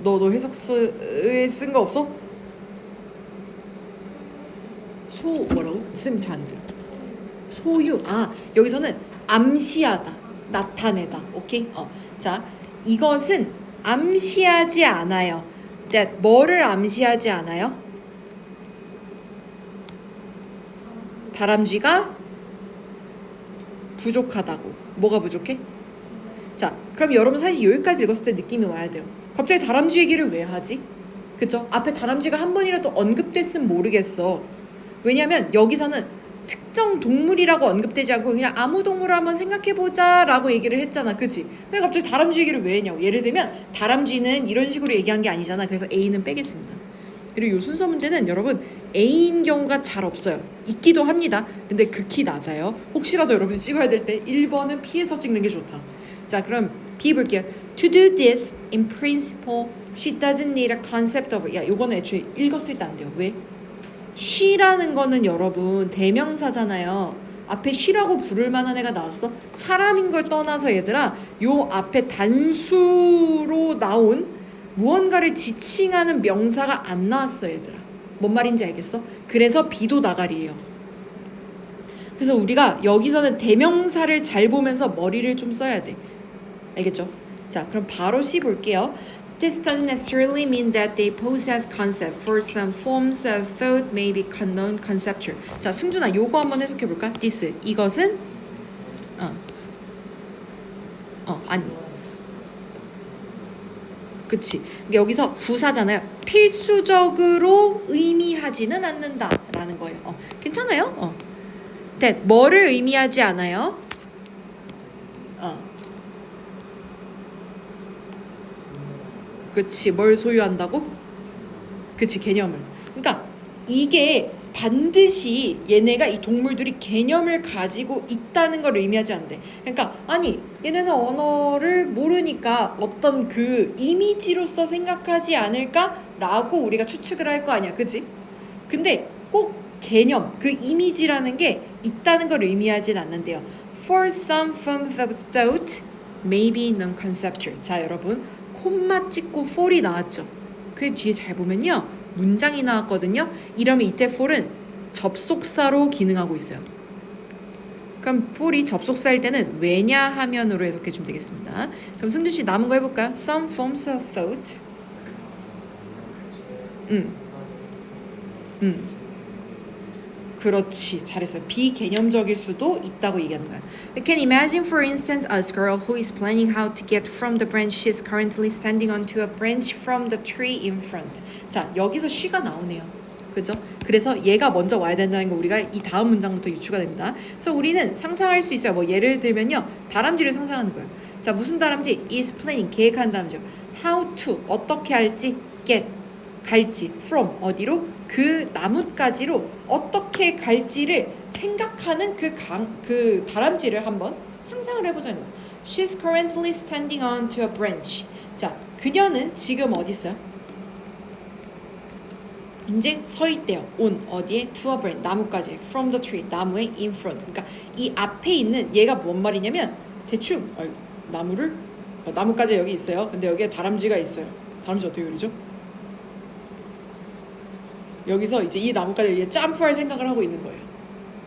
뭐야? 너 해석서에 쓴 거 없어? 뭐라고? 쌤 잘 안 들려. 소유. 여기서는 암시하다, 나타내다. 오케이? 자, 이것은 암시하지 않아요. that 뭐를 암시하지 않아요? 다람쥐가 부족하다고. 뭐가 부족해? 자, 그럼 여러분 사실 여기까지 읽었을 때 느낌이 와야 돼요. 갑자기 다람쥐 얘기를 왜 하지? 그쵸? 앞에 다람쥐가 한 번이라도 언급됐으면 모르겠어. 왜냐면 여기서는 특정 동물이라고 언급되지 않고 그냥 아무 동물을 한번 생각해보자 라고 얘기를 했잖아. 그치? 근데 갑자기 다람쥐 얘기를 왜 했냐고. 예를 들면 다람쥐는 이런 식으로 얘기한 게 아니잖아. 그래서 A는 빼겠습니다. 그리고 이 순서 문제는 여러분 A인 경우가 잘 없어요. 있기도 합니다. 근데 극히 낮아요. 혹시라도 여러분이 찍어야 될 때 1번은 피해서 찍는 게 좋다. 자, 그럼 B 볼게요. To do this in principle, she doesn't need a concept of. 야, 요거는 애초에 읽었을 때 안 돼요. 왜? she라는 거는 여러분 대명사잖아요. 앞에 she라고 부를 만한 애가 나왔어? 사람인 걸 떠나서 얘들아, 요 앞에 단수로 나온 무언가를 지칭하는 명사가 안 나왔어 얘들아. 뭔 말인지 알겠어? 그래서 B도 나가리예요. 그래서 우리가 여기서는 대명사를 잘 보면서 머리를 좀 써야 돼. 알겠죠? 자, 그럼 바로 C 볼게요. This doesn't necessarily mean that they possess concept. For some forms of thought may be unknown conceptual. 자, 승준아, 요거 한번 해석해 볼까? This, 이것은 아니. 그치. 여기서 부사잖아요. 필수적으로 의미하지는 않는다라는 거예요. 괜찮아요? that 뭐를 의미하지 않아요? 그치. 뭘 소유한다고? 그치. 개념을. 그러니까 이게 반드시 얘네가 이 동물들이 개념을 가지고 있다는 걸 의미하지 않대. 그러니까 아니 얘네는 언어를 모르니까 어떤 그 이미지로서 생각하지 않을까라고 우리가 추측을 할 거 아니야. 그치? 근데 꼭 개념, 그 이미지라는 게 있다는 걸 의미하진 않는데요. For some forms of thought may be non-conceptual. 자, 여러분 콤마 찍고 for이 나왔죠. 그 뒤에 잘 보면요 문장이 나왔거든요. 이러면 이때 for은 접속사로 기능하고 있어요. 그럼 for이 접속사일 때는 왜냐하면으로 해석해 주면 되겠습니다. 그럼 승준씨 남은 거 해볼까요? Some forms of thought. 그렇지, 잘했어요. 비개념적일 수도 있다고 얘기하는 거야. We can imagine, for instance, a girl who is planning how to get from the branch she is currently standing onto a branch from the tree in front. 자, 여기서 she가 나오네요. 그죠? 그래서 얘가 먼저 와야 된다는 거 우리가 이 다음 문장부터 유추가 됩니다. 그래서 우리는 상상할 수 있어요. 뭐 예를 들면요, 다람쥐를 상상하는 거예요. 자, 무슨 다람쥐? is planning, 계획하는 다람쥐요. how to, 어떻게 할지, get, 갈지, from, 어디로? 그 나뭇가지로 어떻게 갈지를 생각하는 그 다람쥐를 한번 상상을 해보자는 거예요. She's currently standing onto a branch. 자, 그녀는 지금 어디 있어요? 이제 서 있대요. on 어디에? to a branch, 나뭇가지. from the tree, 나무의 in front. 그러니까 이 앞에 있는 얘가 뭔 말이냐면 대충 나뭇가지 여기 있어요. 근데 여기에 다람쥐가 있어요. 다람쥐 어떻게 그리죠? 여기서 이제 이 나뭇가지에 이제 점프할 생각을 하고 있는 거예요.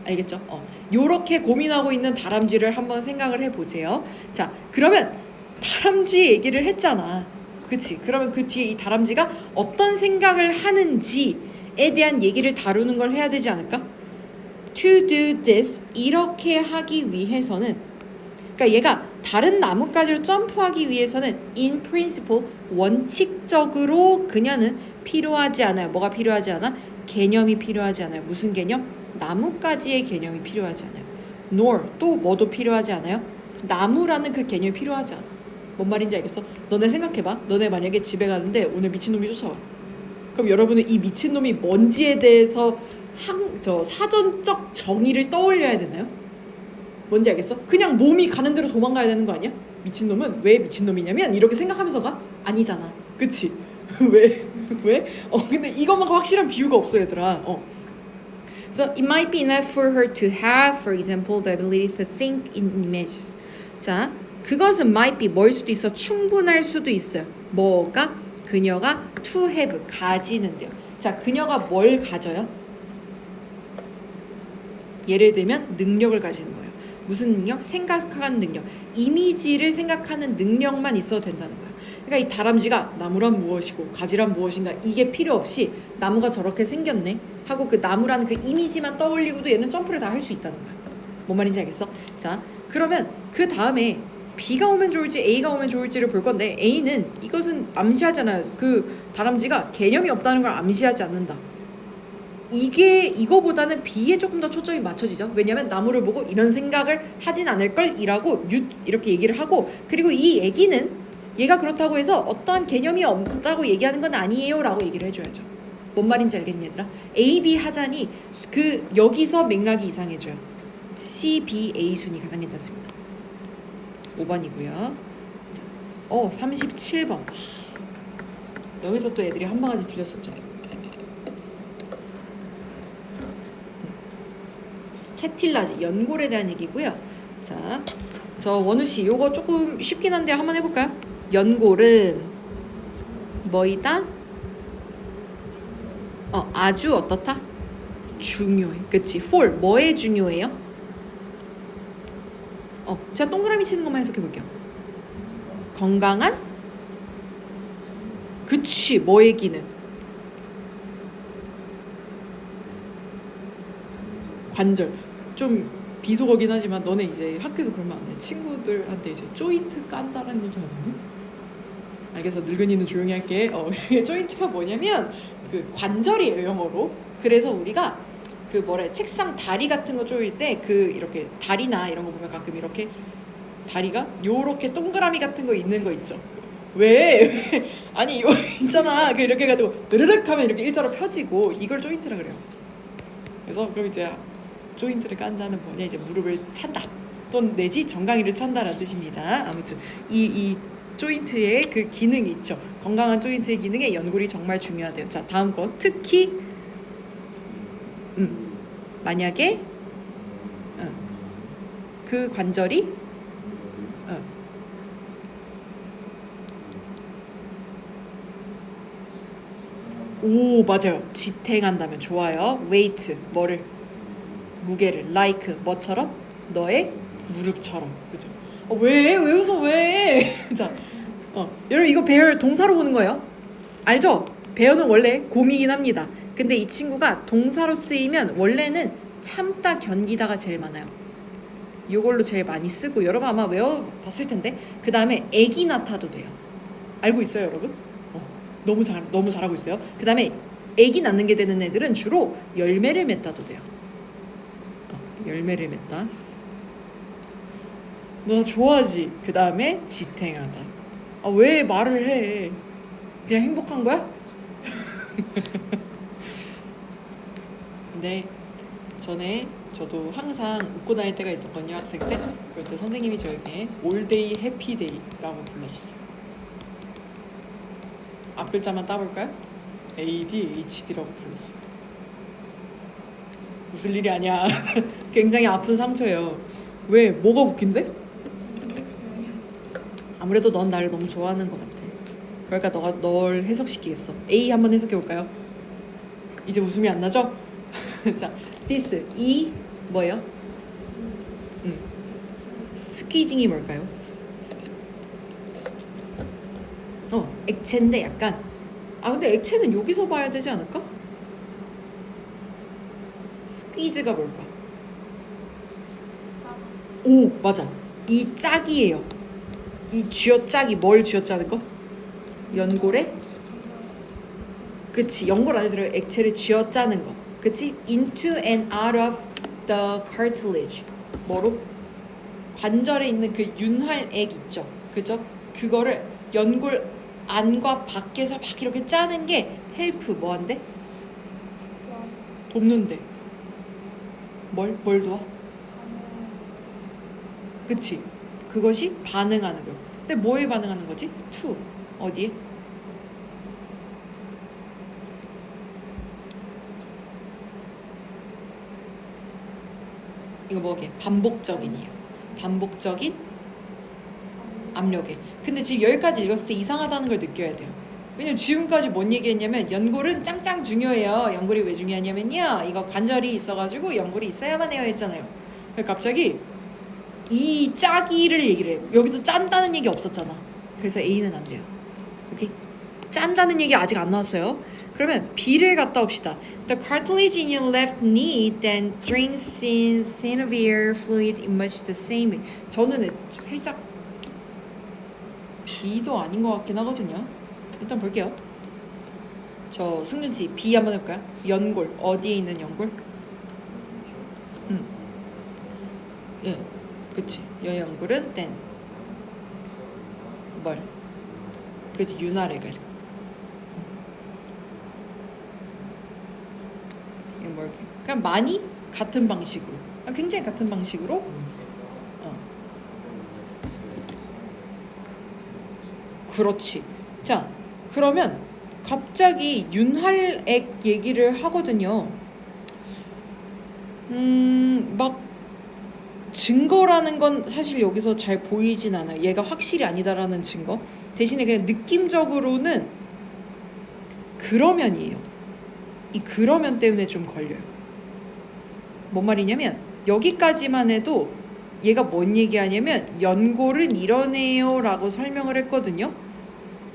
알겠죠? 요렇게 고민하고 있는 다람쥐를 한번 생각을 해보세요. 자, 그러면 다람쥐 얘기를 했잖아. 그치? 그러면 그 뒤에 이 다람쥐가 어떤 생각을 하는지에 대한 얘기를 다루는 걸 해야 되지 않을까? To do this, 이렇게 하기 위해서는, 그러니까 얘가 다른 나뭇가지로 점프하기 위해서는 in principle, 원칙적으로 그녀는 필요하지 않아요. 뭐가 필요하지 않아? 개념이 필요하지 않아요. 무슨 개념? 나뭇가지의 개념이 필요하지 않아요. nor, 또 뭐도 필요하지 않아요? 나무라는 그 개념이 필요하지 않아. 뭔 말인지 알겠어? 너네 생각해봐. 너네 만약에 집에 가는데 오늘 미친놈이 쫓아와. 그럼 여러분은 이 미친놈이 뭔지에 대해서 사전적 정의를 떠올려야 되나요? 뭔지 알겠어? 그냥 몸이 가는 대로 도망가야 되는 거 아니야? 미친놈은 왜 미친놈이냐면 이렇게 생각하면서 가? 아니잖아. 그치? 왜? 근데 이것만큼 확실한 비유가 없어 얘들아. So it might be enough for her to have, for example, the ability to think in images. 자, 그것은 might be 뭐일 수도 있어. 충분할 수도 있어요. 뭐가? 그녀가 to have 가지는데요. 자, 그녀가 뭘 가져요? 예를 들면 능력을 가지는 거예요. 무슨 능력? 생각하는 능력. 이미지를 생각하는 능력만 있어도 된다는 거야. 그러니까 이 다람쥐가 나무란 무엇이고 가지란 무엇인가 이게 필요 없이 나무가 저렇게 생겼네 하고 그 나무라는 그 이미지만 떠올리고도 얘는 점프를 다 할 수 있다는 거야. 뭔 말인지 알겠어? 자, 그러면 그 다음에 B가 오면 좋을지 A가 오면 좋을지를 볼 건데 A는 이것은 암시하잖아요. 그 다람쥐가 개념이 없다는 걸 암시하지 않는다. 이거보다는 B에 조금 더 초점이 맞춰지죠. 왜냐면 나무를 보고 이런 생각을 하진 않을 걸 이라고 이렇게 얘기를 하고, 그리고 이 얘기는 얘가 그렇다고 해서 어떠한 개념이 없다고 얘기하는 건 아니에요 라고 얘기를 해줘야죠. 뭔 말인지 알겠니 얘들아? A, B 하자니 그 여기서 맥락이 이상해져요. C, B, A 순위 가장 괜찮습니다. 5번이고요. 자, 37번. 여기서 또 애들이 한 바가지 틀렸었죠. 캐틸라지, 연골에 대한 얘기고요. 자, 저 원우씨 요거 조금 쉽긴 한데 한번 해볼까요? 연골은 뭐이다? 아주 어떻다? 중요해. 그치? for 뭐에 중요해요? 제가 동그라미 치는 것만 해석해 볼게요. 건강한? 그치, 뭐의 기능? 관절. 좀 비속어긴 하지만 너네 이제 학교에서 그러면 안 해. 친구들한테 이제 조인트 깐다라는 얘기 하거든. 알겠어, 늙은이는 조용히 할게. 조인트가 뭐냐면 그 관절이에요, 영어로. 그래서 우리가 그 책상 다리 같은 거 조일 때 그 이렇게 다리나 이런 거 보면 가끔 이렇게 다리가 요렇게 동그라미 같은 거 있는 거 있죠. 왜? 아니 이거 있잖아. 이렇게 해가지고 드르륵 하면 이렇게 일자로 펴지고 이걸 조인트라 그래요. 그래서 그럼 이제 조인트를 깐다는 뭐냐, 이제 무릎을 찬다 또는 내지 정강이를 찬다라는 뜻입니다. 아무튼 이 조인트의 그 기능이 있죠. 건강한 조인트의 기능에 연골이 정말 중요하대요. 자, 다음 거. 특히 만약에 그 관절이 오, 맞아요. 지탱한다면 좋아요. weight 뭐를? 무게를. like 뭐처럼? 너의 무릎처럼. 그죠? 왜 웃어 왜? 자, 여러분 이거 bear 동사로 보는 거예요. 알죠? bear는 원래 곰이긴 합니다. 근데 이 친구가 동사로 쓰이면 원래는 참다 견디다가 제일 많아요. 이걸로 제일 많이 쓰고 여러분 아마 외워봤을 텐데, 그 다음에 애기 낳다도 돼요. 알고 있어요 여러분? 너무 잘하고 있어요. 그 다음에 애기 낳는 게 되는 애들은 주로 열매를 맺다도 돼요. 열매를 맺다. 너 좋아하지? 그 다음에 지탱하다. 왜 말을 해? 그냥 행복한 거야? 근데 전에 저도 항상 웃고 다닐 때가 있었거든요, 학생 때. 그럴 때 선생님이 저에게 올데이 해피데이라고 불러줬어요. 앞 글자만 따볼까요? ADHD라고 불렀어요. 웃을 일이 아니야. 굉장히 아픈 상처예요. 왜? 뭐가 웃긴데? 아무래도 넌 나를 너무 좋아하는 것 같아. 그러니까 너가 널 해석시키겠어. A 한번 해석해볼까요? 이제 웃음이 안 나죠? 자, this 이 뭐예요? 스퀴징이 뭘까요? 액체인데 약간 근데 액체는 여기서 봐야 되지 않을까? 스퀴즈가 뭘까? 오, 맞아. 이 짝이에요. 이 쥐어짜기 뭘 쥐어짜는 거? 연골에? 그치, 연골 안에 들어 액체를 쥐어짜는 거. 그치? into and out of the cartilage. 뭐로? 관절에 있는 그 윤활액 있죠. 그죠? 그거를 연골 안과 밖에서 막 이렇게 짜는 게 헬프 뭐한대? 돕는데. 뭘 도와? 그치? 그것이 반응하는 거. 근데 뭐에 반응하는 거지? to. 어디에? 이거 뭐게? 반복적인이에요. 반복적인 압력에. 근데 지금 여기까지 읽었을 때 이상하다는 걸 느껴야 돼요. 왜냐면 지금까지 뭔 얘기했냐면 연골은 짱짱 중요해요. 연골이 왜 중요하냐면요, 이거 관절이 있어가지고 연골이 있어야만 해요 했잖아요. 갑자기 이 짜기를 얘기를 해요. 여기서 짠다는 얘기 없었잖아. 그래서 A는 안 돼요. 오케이? 짠다는 얘기 아직 안 나왔어요. 그러면 B를 갔다 옵시다. The cartilage in your left knee then drinks in synovial fluid in much the same way. 저는 살짝 B도 아닌 것 같긴 하거든요. 일단 볼게요. 저 승준 씨 B 한번 해볼까요? 연골 어디에 있는 연골? 예, 그치. 여 연골은 then 뭘? 그치, 윤활액을. 이게 뭘게? 그냥 많이 같은 방식으로. 굉장히 같은 방식으로. 그렇지. 자, 그러면 갑자기 윤활액 얘기를 하거든요. 막 증거라는 건 사실 여기서 잘 보이진 않아요. 얘가 확실히 아니다라는 증거. 대신에 그냥 느낌적으로는 그러면이에요. 이 그러면 때문에 좀 걸려요. 뭔 말이냐면 여기까지만 해도 얘가 뭔 얘기하냐면 연골은 이러네요 라고 설명을 했거든요.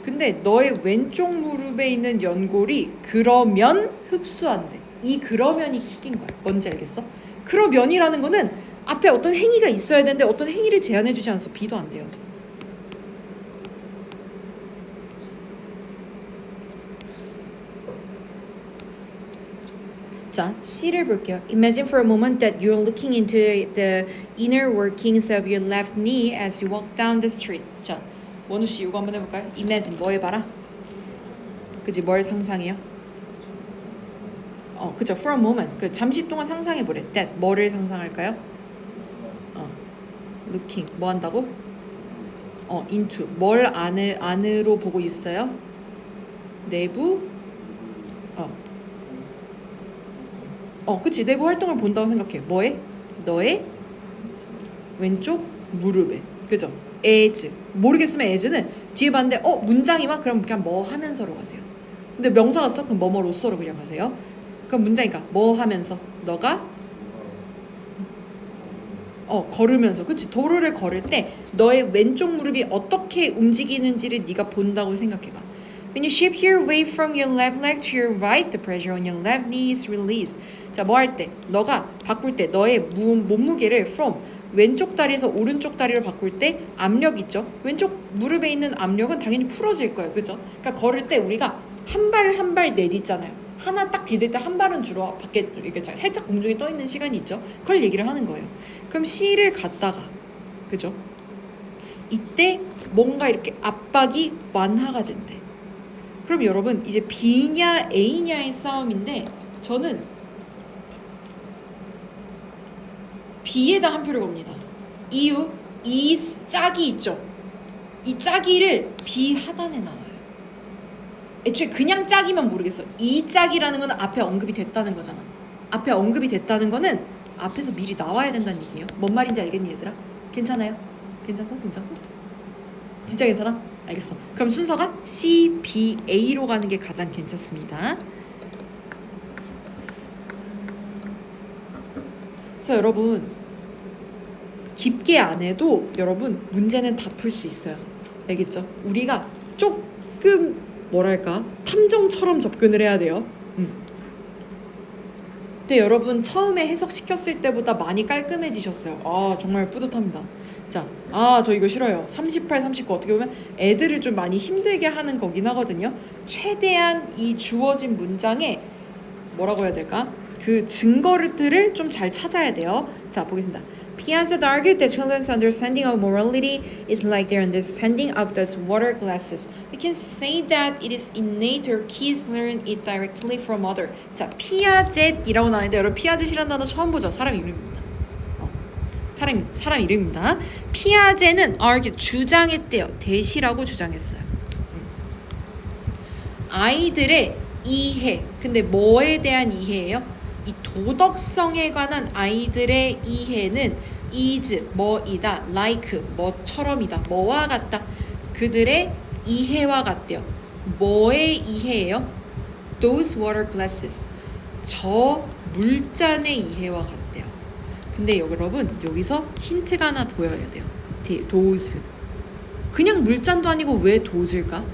근데 너의 왼쪽 무릎에 있는 연골이 그러면 흡수한대. 이 그러면이 킥인 거야. 뭔지 알겠어? 그러면이라는 거는 앞에 어떤 행위가 있어야 되는데 어떤 행위를 제안해주지 않았어. B도 안 돼요. 자, C를 볼게요. Imagine for a moment that you're looking into the inner workings of your left knee as you walk down the street. 자, 원우 씨 이거 한번 해볼까요? Imagine 뭐 해봐라? 그지? 뭘 상상해요? 그죠? For a moment. 그 잠시 동안 상상해보래. That 뭐를 상상할까요? Looking 뭐 한다고? Into 뭘 안으로 보고 있어요? 내부. 그치. 내부 활동을 본다고 생각해. 뭐에? 너의 왼쪽 무릎에. 그죠? as. 모르겠으면 as는 뒤에 봤는데 문장이 막 그럼 그냥 뭐 하면서로 가세요. 근데 명사가 써? 그럼 뭐뭐로써로 그냥 가세요. 그럼 문장이니까 뭐 하면서? 너가 걸으면서. 그치. 도로를 걸을 때 너의 왼쪽 무릎이 어떻게 움직이는지를 네가 본다고 생각해봐. When you shift your weight from your left leg to your right, the pressure on your left knee is released. 자, 뭐 할 때? 너가 바꿀 때 너의 몸무게를 from 왼쪽 다리에서 오른쪽 다리로 바꿀 때 압력 있죠? 왼쪽 무릎에 있는 압력은 당연히 풀어질 거예요. 그죠? 그러니까 걸을 때 우리가 한 발 한 발 내딛잖아요. 하나 딱 디딜 때 한 발은 주로 밖에 이렇게 살짝 공중에 떠 있는 시간이 있죠? 그걸 얘기를 하는 거예요. 그럼 C를 갖다가, 그죠? 이때 뭔가 이렇게 압박이 완화가 된대. 그럼 여러분 이제 B냐 A냐의 싸움인데 저는 B에다 한 표를 겁니다. 이유, 이 짝이 있죠. 이 짝이를 B 하단에 나와요. 애초에 그냥 짝이면 모르겠어. 이 짝이라는 건 앞에 언급이 됐다는 거잖아. 앞에 언급이 됐다는 거는 앞에서 미리 나와야 된다는 얘기예요. 뭔 말인지 알겠니 얘들아? 괜찮아요? 괜찮고? 진짜 괜찮아? 알겠어. 그럼 순서가 C, B, A로 가는 게 가장 괜찮습니다. 그래서 여러분 깊게 안 해도 여러분 문제는 다 풀 수 있어요. 알겠죠? 우리가 조금 뭐랄까 탐정처럼 접근을 해야 돼요. 근데 여러분 처음에 해석시켰을 때보다 많이 깔끔해지셨어요. 정말 뿌듯합니다. 자, 저 이거 싫어요. 38, 39 어떻게 보면 애들을 좀 많이 힘들게 하는 거긴 하거든요. 최대한 이 주어진 문장에 뭐라고 해야 될까? 그 증거들을 좀 잘 찾아야 돼요. 자, 보겠습니다. Piaget argued that children's understanding of morality is like their understanding of those water glasses. We can say that it is innate or kids learn it directly from other. 자, 피아젯이라고 나왔는데 여러분 피아젯이라는 단어 처음 보죠? 사람 이름입니다. 사람 이름입니다. 피아제는 argue 주장했대요. 대시라고 주장했어요. 아이들의 이해. 근데 뭐에 대한 이해예요? 이 도덕성에 관한 아이들의 이해는 is 뭐이다, like 뭐처럼이다, 뭐와 같다. 그들의 이해와 같대요. 뭐의 이해예요? Those water glasses. 저 물잔의 이해와 같대요. 근데 여러분 여기서 힌트가 하나 보여야 돼요. those. 그냥 물잔도 아니고 왜 those일까?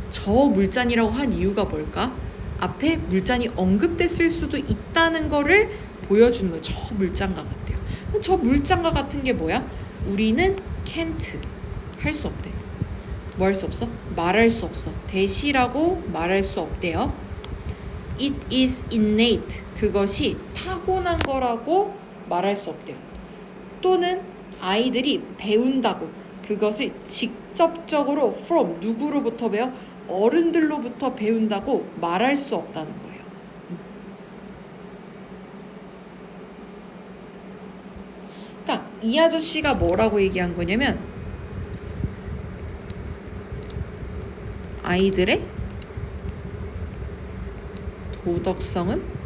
저 물잔이라고 한 이유가 뭘까? 앞에 물잔이 언급됐을 수도 있다는 거를 보여주는 거예요. 저 물잔과 같대요. 그럼 저 물잔과 같은 게 뭐야? 우리는 can't. 할 수 없대. 뭐 할 수 없어? 말할 수 없어. 대시라고 말할 수 없대요. It is innate. 그것이 타고난 거라고 말할 수 없대요. 또는 아이들이 배운다고 그것을 직접적으로 from 누구로부터 배워? 어른들로부터 배운다고 말할 수 없다는 거예요. 그러니까 이 아저씨가 뭐라고 얘기한 거냐면 아이들의 도덕성은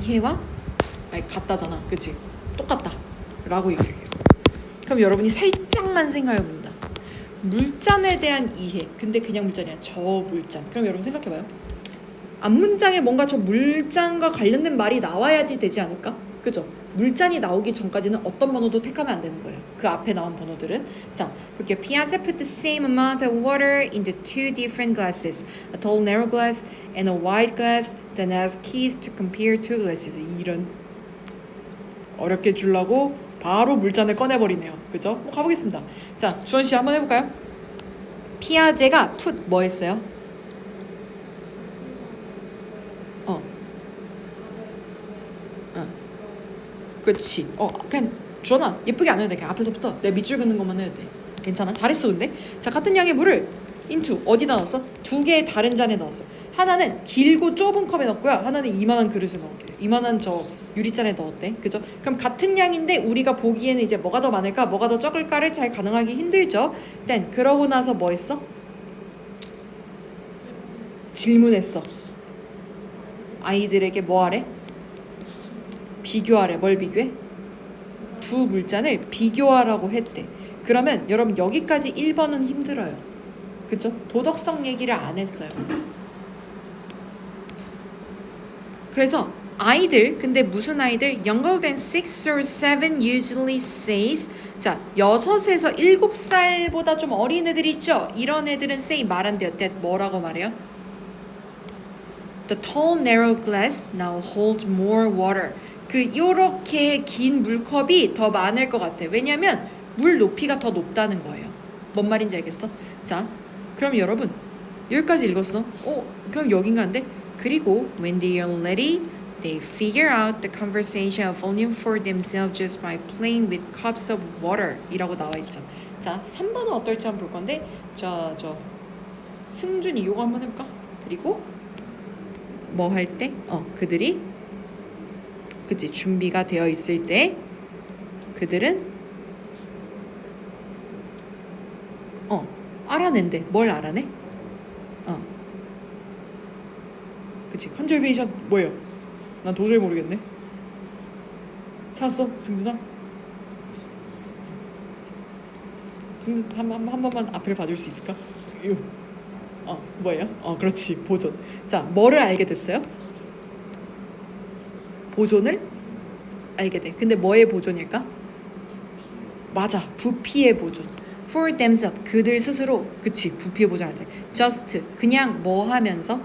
이해와 같다잖아, 그치? 똑같다 라고 얘기해요. 그럼 여러분이 살짝만 생각해봅니다. 물잔에 대한 이해. 근데 그냥 물잔이 아니라 저 물잔. 그럼 여러분 생각해봐요. 앞문장에 뭔가 저 물잔과 관련된 말이 나와야지 되지 않을까? 그죠? 물잔이 나오기 전까지는 어떤 번호도 택하면 안 되는 거예요. 그 앞에 나온 번호들은. 자, 볼게요. Piazza put the same amount of water into two different glasses, a tall narrow glass and a wide glass, then asked keys to compare two glasses. 이런 어렵게 주려고 바로 물잔을 꺼내버리네요. 그죠? 가보겠습니다. 자, 주원씨 한번 해볼까요? 피아제가 put 뭐 했어요? 그치. 그냥 주원아 예쁘게 안 해도 돼. 그냥 앞에서부터 내 밑줄 긋는 것만 해도 돼. 괜찮아? 잘했어 근데. 자, 같은 양의 물을 into 어디다 넣었어? 두 개의 다른 잔에 넣었어. 하나는 길고 좁은 컵에 넣었고요. 하나는 이만한 그릇에 넣었게. 이만한 저 유리잔에 넣었대. 그죠? 그럼 같은 양인데 우리가 보기에는 이제 뭐가 더 많을까? 뭐가 더 적을까를 잘 가능하기 힘들죠. then 그러고 나서 뭐 했어? 질문했어. 아이들에게 뭐 하래? 비교하래. 뭘 비교해? 두 물잔을 비교하라고 했대. 그러면 여러분 여기까지 1번은 힘들어요. 그죠? 도덕성 얘기를 안 했어요. 그래서 아이들, 근데 무슨 아이들? Younger than 6 or 7 usually says. 자, 6에서 7살보다 좀 어린 애들 있죠? 이런 애들은 say 말한대요. that 뭐라고 말해요? The tall narrow glass now holds more water. 요렇게 긴 물컵이 더 많을 것 같아. 왜냐면 물 높이가 더 높다는 거예요. 뭔 말인지 알겠어? 자, 그럼 여러분 여기까지 읽었어. 그럼 여긴가 한데? 그리고 when they are ready, they figure out the conversation of volume for themselves just by playing with cups of water 이라고 나와 있죠. 자, 3번은 어떨지 한번 볼 건데 저 승준이 요거 한번 해볼까? 그리고 뭐 할 때? 그들이 그치 준비가 되어 있을 때 그들은 알아낸대. 뭘 알아내? 그치 컨저베이션 뭐예요? 난 도저히 모르겠네. 찾았어? 승준아? 승준 한 번만 앞을 봐줄 수 있을까? 뭐예요? 그렇지 보존. 자, 뭐를 알게 됐어요? 보존을 알게 돼. 근데 뭐의 보존일까? 맞아, 부피의 보존. For themselves, 그들 스스로. 그치, 부피의 보존할 때. Just, 그냥 뭐 하면서?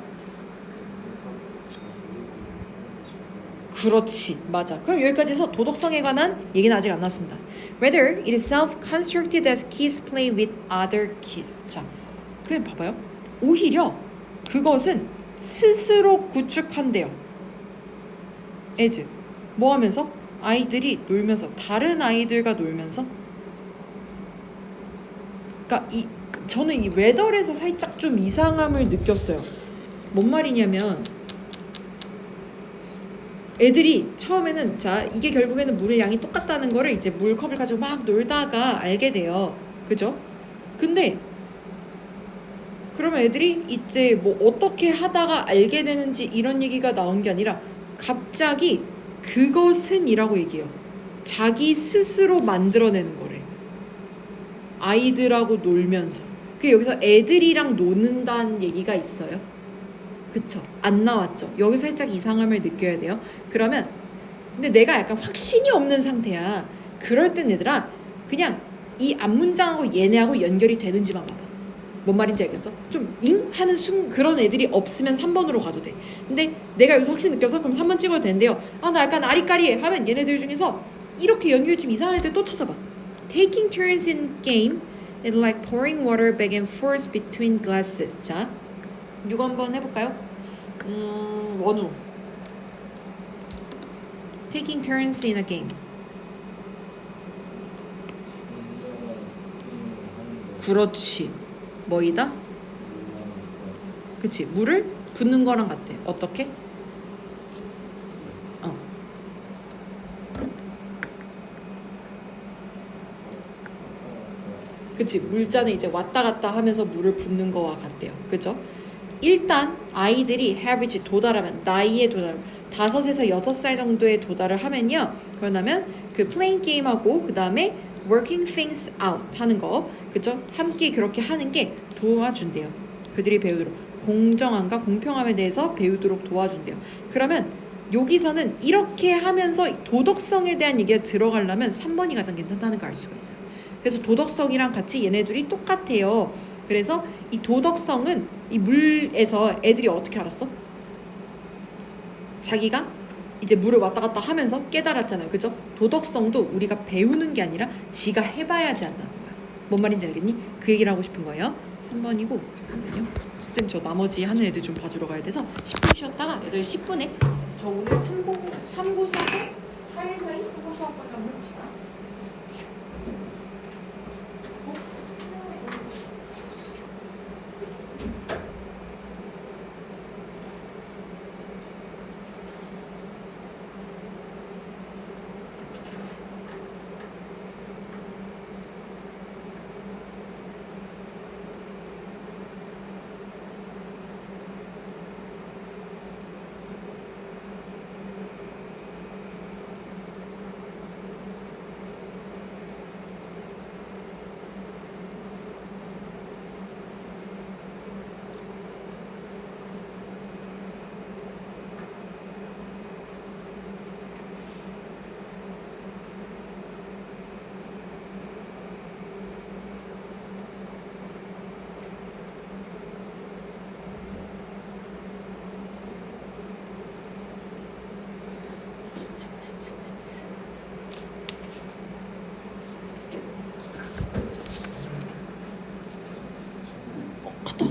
그렇지, 맞아. 그럼 여기까지 해서 도덕성에 관한 얘기는 아직 안 나왔습니다. Rather, it is self-constructed as kids play with other kids. 자, 그냥 봐봐요. 오히려 그것은 스스로 구축한대요. as 뭐 하면서? 아이들이 놀면서, 다른 아이들과 놀면서. 그러니까 저는 이 웨더에서 살짝 좀 이상함을 느꼈어요. 뭔 말이냐면 애들이 처음에는 자 이게 결국에는 물의 양이 똑같다는 거를 이제 물컵을 가지고 막 놀다가 알게 돼요. 그죠? 근데 그러면 애들이 이제 뭐 어떻게 하다가 알게 되는지 이런 얘기가 나온 게 아니라 갑자기 그것은 이라고 얘기해요. 자기 스스로 만들어내는 거래. 아이들하고 놀면서. 그 여기서 애들이랑 노는다는 얘기가 있어요. 그쵸? 안 나왔죠. 여기서 살짝 이상함을 느껴야 돼요. 그러면 근데 내가 약간 확신이 없는 상태야. 그럴 땐 얘들아 그냥 이 앞문장하고 얘네하고 연결이 되는지만 봐봐. 뭔 말인지 알겠어? 좀 잉? 하는 그런 애들이 없으면 3번으로 가도 돼. 근데 내가 여기서 확신 느껴서 그럼 3번 찍어도 되는데요. 아 나 약간 아리까리해 하면 얘네들 중에서 이렇게 연결이 좀 이상한 애들 또 찾아봐. Taking turns in game is like pouring water back and forth between glasses. 자, 이거 한번 해볼까요? 원우. Taking turns in a game. 그렇지. 뭐이다? 그치. 물을 붓는 거랑 같아. 어떻게? 그치. 물잔에 이제 왔다 갔다 하면서 물을 붓는 거와 같대요. 그죠? 일단 아이들이 average 도달하면 나이에 도달하면 5에서 6살 정도에 도달을 하면요. 그러면 그 playing 게임하고 그 다음에 working things out 하는 거 그죠? 함께 그렇게 하는 게 도와준대요. 그들이 배우도록 공정함과 공평함에 대해서 배우도록 도와준대요. 그러면 여기서는 이렇게 하면서 도덕성에 대한 얘기가 들어가려면 3번이 가장 괜찮다는 걸 알 수가 있어요. 그래서 도덕성이랑 같이 얘네들이 똑같아요. 그래서 이 도덕성은 이 물에서 애들이 어떻게 알았어? 자기가 이제 물을 왔다 갔다 하면서 깨달았잖아요. 그죠? 도덕성도 우리가 배우는 게 아니라 지가 해봐야지 안다는 거야. 뭔 말인지 알겠니? 그 얘기를 하고 싶은 거예요. 3번이고 잠깐만요. 쌤 저 나머지 하는 애들 좀 봐주러 가야 돼서 10분 쉬었다가 애들 10분에 저 오늘 3944 4142 4444 좀 해봅시다. 갔다.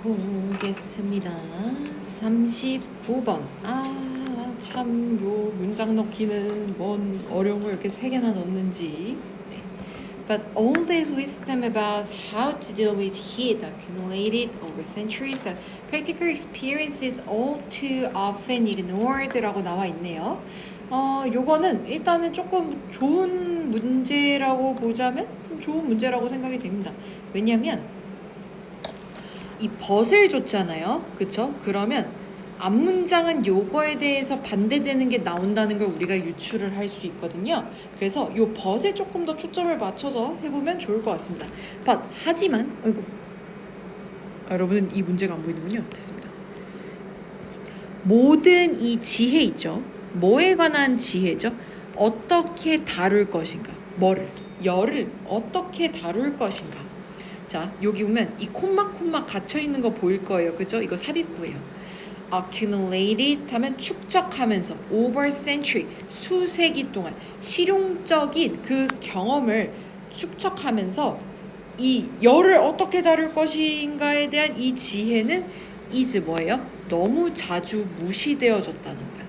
보겠습니다. 39번. 참 요 문장 넣기는 뭔 어려운 걸 이렇게 세 개나 넣는지. 네. But all this wisdom about how to deal with heat accumulated over centuries of practical experience is all too often ignored라고 나와 있네요. 요거는 일단은 조금 좋은 문제라고 보자면 좀 좋은 문제라고 생각이 됩니다. 왜냐면 이 벗을 줬잖아요. 그쵸? 그러면 앞문장은 요거에 대해서 반대되는 게 나온다는 걸 우리가 유추를 할 수 있거든요. 그래서 요 벗에 조금 더 초점을 맞춰서 해보면 좋을 것 같습니다. but 하지만 아이고 여러분은 이 문제가 안 보이는군요. 됐습니다. 모든 이 지혜 있죠. 뭐에 관한 지혜죠? 어떻게 다룰 것인가? 뭐를? 열을 어떻게 다룰 것인가? 자, 여기 보면 이 콤막 갇혀 있는 거 보일 거예요. 그죠? 이거 삽입구예요. accumulated 하면 축적하면서 over century 수세기 동안 실용적인 그 경험을 축적하면서 이 열을 어떻게 다룰 것인가에 대한 이 지혜는 is 뭐예요? 너무 자주 무시되어졌다는 거야.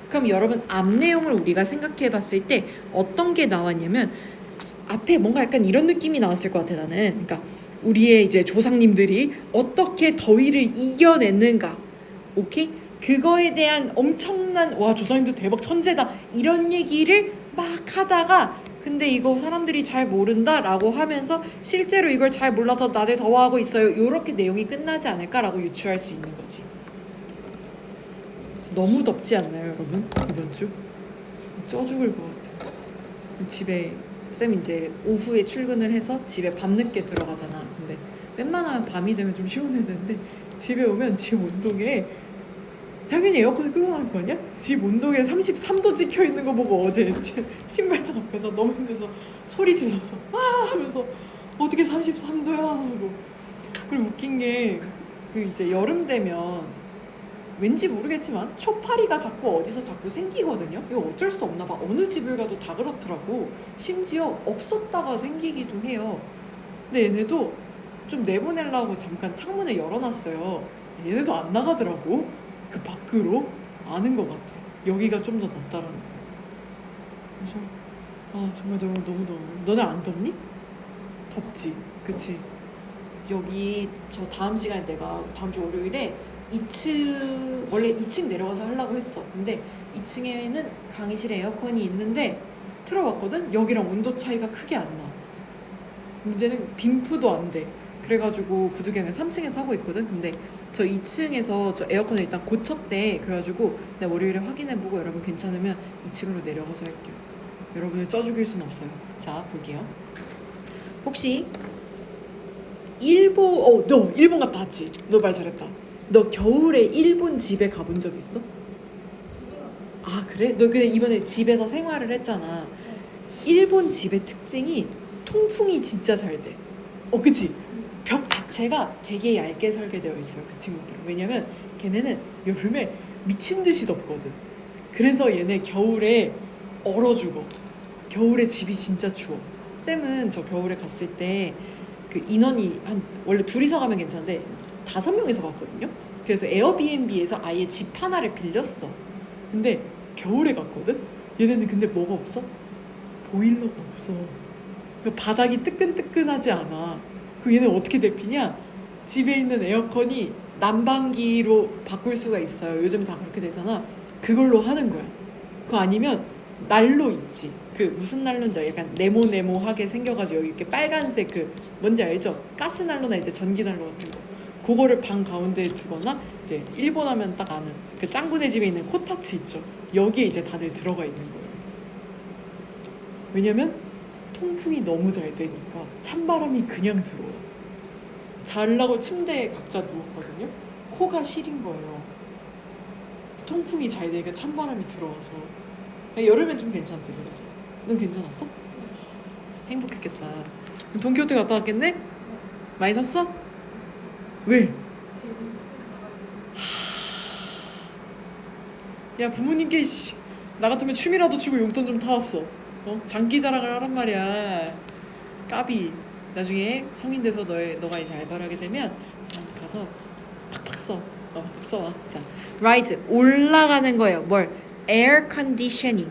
그럼 여러분 앞 내용을 우리가 생각해 봤을 때 어떤 게 나왔냐면 앞에 뭔가 약간 이런 느낌이 나왔을 것 같아 나는. 그러니까 우리의 이제 조상님들이 어떻게 더위를 이겨냈는가, 오케이? 그거에 대한 엄청난 와 조상님들 대박 천재다 이런 얘기를 막 하다가 근데 이거 사람들이 잘 모른다라고 하면서 실제로 이걸 잘 몰라서 나들 더워하고 있어요. 요렇게 내용이 끝나지 않을까라고 유추할 수 있는 거지. 너무 덥지 않나요, 여러분? 이번 주? 쪄 죽을 것 같아. 집에 쌤 이제 오후에 출근을 해서 집에 밤늦게 들어가잖아. 근데 웬만하면 밤이 되면 좀 시원해지는데 집에 오면 집 온도계 당연히 에어컨을 끄고 나올 거 아니야? 집 온도계 33도 찍혀 있는 거 보고 어제 신발장 앞에서 너무 힘들어서 소리 질렀어. 하면서 어떻게 33도야 하고. 그리고 웃긴 게 그 이제 여름 되면 왠지 모르겠지만 초파리가 자꾸 어디서 자꾸 생기거든요. 이거 어쩔 수 없나 봐. 어느 집을 가도 다 그렇더라고. 심지어 없었다가 생기기도 해요. 근데 얘네도 좀 내보내려고 잠깐 창문을 열어놨어요. 얘네도 안 나가더라고. 그 밖으로 아는 것 같아. 여기가 좀 더 낫다라는 거. 그래서 정말 너무 더워. 너네 안 덥니? 덥지, 그치? 여기 저 다음 시간에 내가 다음 주 월요일에 2층 원래 2층 내려가서 하려고 했어. 근데 2층에는 강의실에 에어컨이 있는데 틀어봤거든. 여기랑 온도 차이가 크게 안 나. 문제는 빈프도 안 돼. 그래가지고 부두경에 3층에서 하고 있거든. 근데 저 2층에서 저 에어컨을 일단 고쳤대. 그래가지고 내가 월요일에 확인해보고 여러분 괜찮으면 2층으로 내려가서 할게요. 여러분을 쪄 죽일 순 없어요. 자, 볼게요. 혹시 너 일본 갔다 왔지? 너 말 잘했다. 너 겨울에 일본 집에 가본 적 있어? 그래? 너 근데 이번에 집에서 생활을 했잖아. 일본 집의 특징이 통풍이 진짜 잘 돼. 그치? 벽 자체가 되게 얇게 설계되어 있어요. 그 친구들은. 왜냐면 걔네는 여름에 미친 듯이 덥거든. 그래서 얘네 겨울에 얼어 죽어. 겨울에 집이 진짜 추워. 쌤은 저 겨울에 갔을 때 그 인원이 원래 둘이서 가면 괜찮은데 5명이서 갔거든요. 그래서 에어비앤비에서 아예 집 하나를 빌렸어. 근데 겨울에 갔거든. 얘네는 근데 뭐가 없어? 보일러가 없어. 그러니까 바닥이 뜨끈뜨끈하지 않아. 그 얘네 어떻게 데피냐? 집에 있는 에어컨이 난방기로 바꿀 수가 있어요. 요즘 다 그렇게 되잖아. 그걸로 하는 거야. 그거 아니면 난로 있지. 그 무슨 난로인지 약간 네모네모하게 생겨가지고 여기 이렇게 빨간색 그 뭔지 알죠? 가스 난로나 이제 전기 난로 같은 거. 그거를 방 가운데에 두거나 이제 일본 하면 딱 아는 그 짱구네 집에 있는 코타츠 있죠. 여기에 이제 다들 들어가 있는 거예요. 왜냐면 통풍이 너무 잘 되니까 찬바람이 그냥 들어와. 자려고 침대에 각자 누웠거든요. 코가 시린 거예요. 통풍이 잘 되니까 찬바람이 들어와서. 여름엔 좀 괜찮대. 그래서 넌 괜찮았어? 행복했겠다. 돈키호테 갔다 왔겠네? 많이 샀어? 왜? 야 부모님께 나 같으면 춤이라도 추고 용돈 좀 타왔어. 장기 자랑을 하란 말이야. 까비. 나중에 성인 돼서 너가 이제 알바를 하게 되면 가서 써. 써와. 자, rise 올라가는 거예요. 뭘? air conditioning.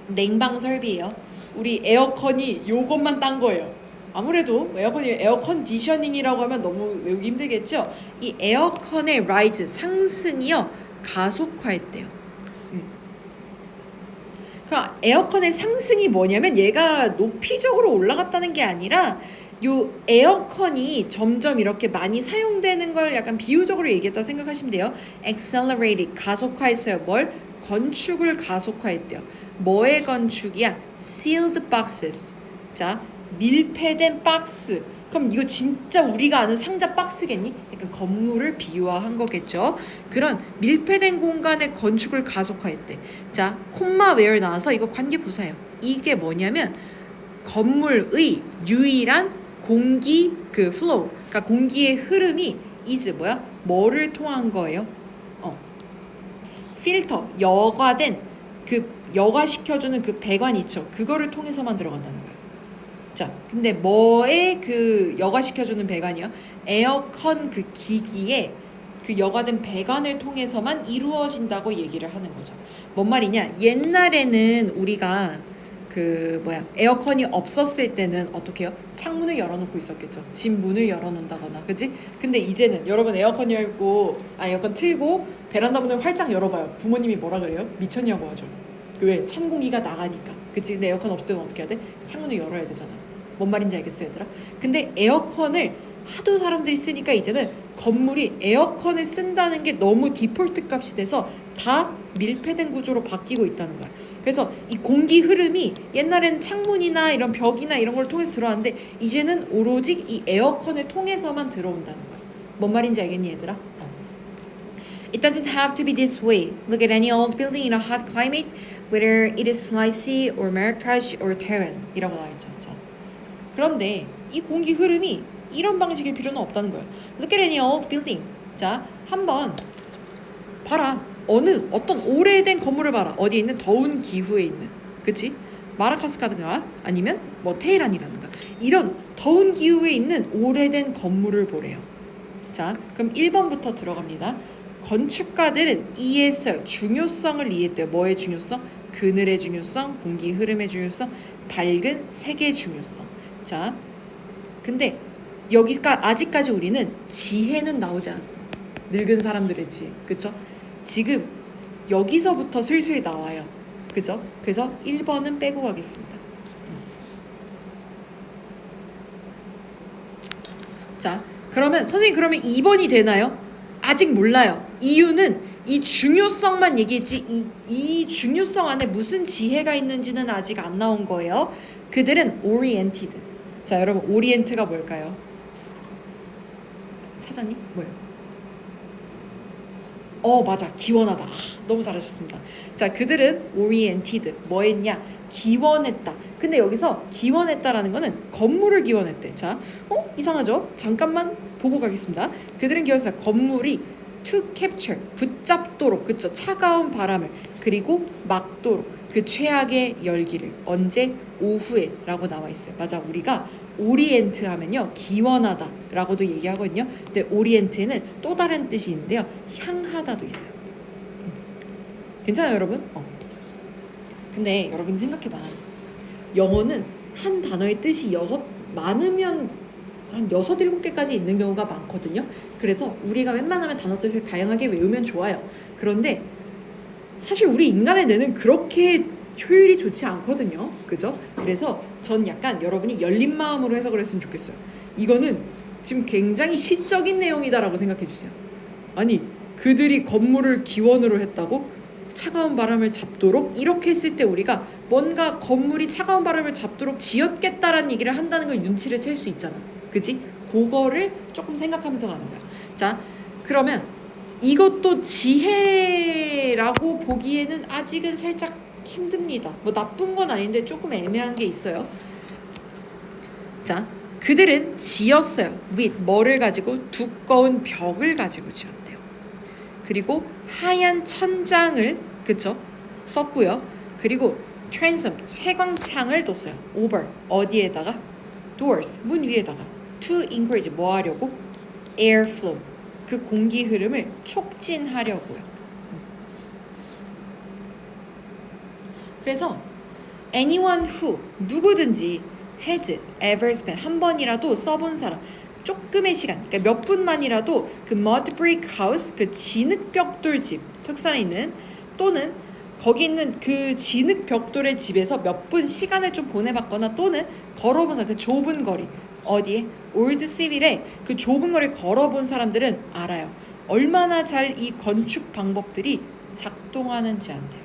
냉방 설비예요. 우리 에어컨이 요것만 딴 거예요. 아무래도 에어컨이 에어 컨디셔닝이라고 하면 너무 외우기 힘들겠죠. 이 에어컨의 rise 상승이요 가속화했대요. 그러니까 에어컨의 상승이 뭐냐면 얘가 높이적으로 올라갔다는 게 아니라 요 에어컨이 점점 이렇게 많이 사용되는 걸 약간 비유적으로 얘기했다 생각하시면 돼요. accelerate 가속화했어요. 뭘? 건축을 가속화했대요. 뭐의 건축이야? sealed boxes. 자, 밀폐된 박스. 그럼 이거 진짜 우리가 아는 상자 박스겠니? 그러니까 건물을 비유화한 거겠죠. 그런 밀폐된 공간의 건축을 가속화했대. 자, 콤마 where 나와서 이거 관계부사예요. 이게 뭐냐면 건물의 유일한 공기 그 flow, 그러니까 공기의 흐름이 is 뭐야? 뭐를 통한 거예요? 필터, 여과된 그 여과시켜주는 그 배관 있죠. 그거를 통해서만 들어간다는 거예요. 자, 근데 뭐에 그 여과시켜주는 배관이요? 에어컨 그 기기에 그 여과된 배관을 통해서만 이루어진다고 얘기를 하는 거죠. 뭔 말이냐? 옛날에는 우리가 그 에어컨이 없었을 때는 어떻게 해요? 창문을 열어놓고 있었겠죠. 집 문을 열어놓는다거나, 그치? 근데 이제는 여러분 에어컨 에어컨 틀고 베란다 문을 활짝 열어봐요. 부모님이 뭐라 그래요? 미쳤냐고 하죠. 왜? 찬 공기가 나가니까. 그치? 근데 에어컨 없을 때는 어떻게 해야 돼? 창문을 열어야 되잖아. 뭔 말인지 알겠어, 얘들아? 근데 에어컨을 하도 사람들이 쓰니까 이제는 건물이 에어컨을 쓴다는 게 너무 디폴트 값이 돼서 다 밀폐된 구조로 바뀌고 있다는 거야. 그래서 이 공기 흐름이 옛날에는 창문이나 이런 벽이나 이런 걸 통해서 들어왔는데 이제는 오로지 이 에어컨을 통해서만 들어온다는 거야. 뭔 말인지 알겠니, 얘들아? It doesn't have to be this way. Look at any old building in a hot climate, whether it is slicey or marrakesh or terran 이라고 나와있죠. 자, 그런데 이 공기 흐름이 이런 방식일 필요는 없다는 거예요. Look at any old building. 자, 한번 봐라. 어떤 오래된 건물을 봐라. 어디에 있는 더운 기후에 있는, 그치? 마라카스카든가 아니면 뭐 테헤란이라든가 이런 더운 기후에 있는 오래된 건물을 보래요. 자, 그럼 1번부터 들어갑니다. 건축가들은 이해했어요. 중요성을 이해했대요. 뭐의 중요성? 그늘의 중요성, 공기 흐름의 중요성, 밝은 색의 중요성. 자, 근데 아직까지 우리는 지혜는 나오지 않았어. 늙은 사람들의 지혜, 그쵸? 지금 여기서부터 슬슬 나와요. 그죠? 그래서 1번은 빼고 가겠습니다. 자, 그러면 선생님 2번이 되나요? 아직 몰라요. 이유는 이 중요성만 얘기했지 이 중요성 안에 무슨 지혜가 있는지는 아직 안 나온 거예요. 그들은 oriented. 자, 여러분 orient가 뭘까요? 찾았니? 뭐예요? 맞아. 기원하다. 너무 잘하셨습니다. 자, 그들은 oriented. 뭐 했냐? 기원했다. 근데 여기서 기원했다라는 거는 건물을 기원했대. 자, 이상하죠? 잠깐만 보고 가겠습니다. 그들은 기원했어요. 건물이 to capture, 붙잡도록, 그쵸? 차가운 바람을, 그리고 막도록 그 최악의 열기를. 언제? 오후에 라고 나와 있어요. 맞아. 우리가 오리엔트 하면요 기원하다 라고도 얘기하거든요. 근데 오리엔트에는 또 다른 뜻이 있는데요, 향하다도 있어요. 괜찮아요, 여러분? 근데 여러분 생각해봐. 영어는 한 단어의 뜻이 많으면 한 6, 7개까지 있는 경우가 많거든요. 그래서 우리가 웬만하면 단어 뜻을 다양하게 외우면 좋아요. 그런데 사실 우리 인간의 뇌는 그렇게 효율이 좋지 않거든요. 그죠? 그래서 전 약간 여러분이 열린 마음으로 해석을 했으면 좋겠어요. 이거는 지금 굉장히 시적인 내용이다라고 생각해 주세요. 아니, 그들이 건물을 기원으로 했다고? 차가운 바람을 잡도록? 이렇게 했을 때 우리가 뭔가 건물이 차가운 바람을 잡도록 지었겠다라는 얘기를 한다는 걸 눈치를 챌 수 있잖아. 그지? 그거를 조금 생각하면서 가는 거야. 자, 그러면 이것도 지혜라고 보기에는 아직은 살짝 힘듭니다. 뭐 나쁜 건 아닌데 조금 애매한 게 있어요. 자, 그들은 지었어요. with 뭐를 가지고? 두꺼운 벽을 가지고 지었대요. 그리고 하얀 천장을, 그쵸? 썼고요. 그리고 transom 채광창을 뒀어요. over 어디에다가? doors 문 위에다가. to encourage 뭐 하려고? air flow 그 공기 흐름을 촉진하려고요. 그래서 anyone who 누구든지 has ever spent 한 번이라도 써본 사람 조금의 시간 그러니까 몇 분만이라도 그 mud brick house 그 진흙 벽돌 집 텍사스에 있는 또는 거기 있는 그 진흙 벽돌의 집에서 몇 분 시간을 좀 보내봤거나 또는 걸어본 그 좁은 거리 어디에? 올드 시빌에 그 좁은 거리를 걸어본 사람들은 알아요. 얼마나 잘 이 건축 방법들이 작동하는지 안 돼요.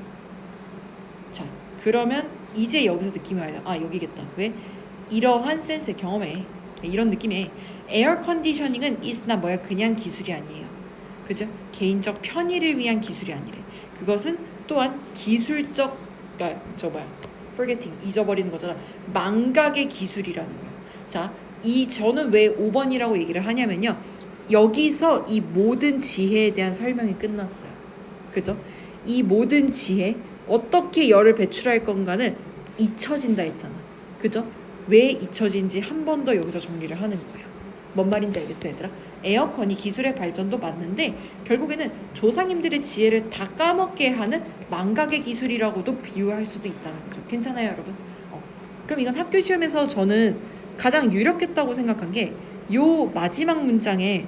자, 그러면 이제 여기서 느낌이 와요. 아, 여기겠다. 왜? 이러한 센스 경험에 이런 느낌에 에어 컨디셔닝은 is나 뭐야? 그냥 기술이 아니에요. 그죠? 개인적 편의를 위한 기술이 아니래. 그것은 또한 기술적 그러니까 forgetting 잊어버리는 거잖아. 망각의 기술이라는 거예요. 자, 저는 왜 5번이라고 얘기를 하냐면요. 여기서 이 모든 지혜에 대한 설명이 끝났어요. 그죠? 이 모든 지혜 어떻게 열을 배출할 건가는 잊혀진다 했잖아. 그죠? 왜 잊혀진지 한 번 더 여기서 정리를 하는 거예요. 뭔 말인지 알겠어 얘들아? 에어컨이 기술의 발전도 맞는데 결국에는 조상님들의 지혜를 다 까먹게 하는 망각의 기술이라고도 비유할 수도 있다는 거죠. 괜찮아요 여러분? 그럼 이건 학교 시험에서 저는 가장 유력했다고 생각한 게 요 마지막 문장에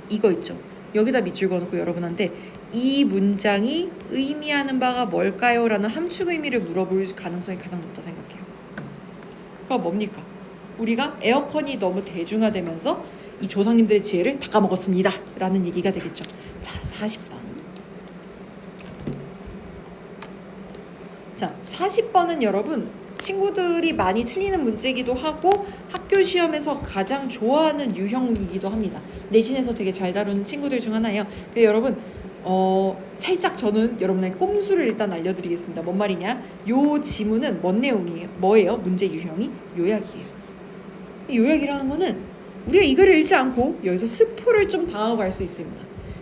이거 있죠. 여기다 밑줄 그어놓고 여러분한테 이 문장이 의미하는 바가 뭘까요? 라는 함축 의미를 물어볼 가능성이 가장 높다 생각해요. 그거 뭡니까? 우리가 에어컨이 너무 대중화되면서 이 조상님들의 지혜를 다 까먹었습니다 라는 얘기가 되겠죠. 자, 40번. 자, 40번은 여러분 친구들이 많이 틀리는 문제이기도 하고 학교 시험에서 가장 좋아하는 유형이기도 합니다. 내신에서 되게 잘 다루는 친구들 중 하나예요. 근데 여러분 살짝 저는 여러분의 꼼수를 일단 알려드리겠습니다. 뭔 말이냐? 요 지문은 뭔 내용이에요? 뭐예요? 문제 유형이? 요약이에요. 요약이라는 거는 우리가 이거를 읽지 않고 여기서 스포를 좀 당하고 갈 수 있습니다.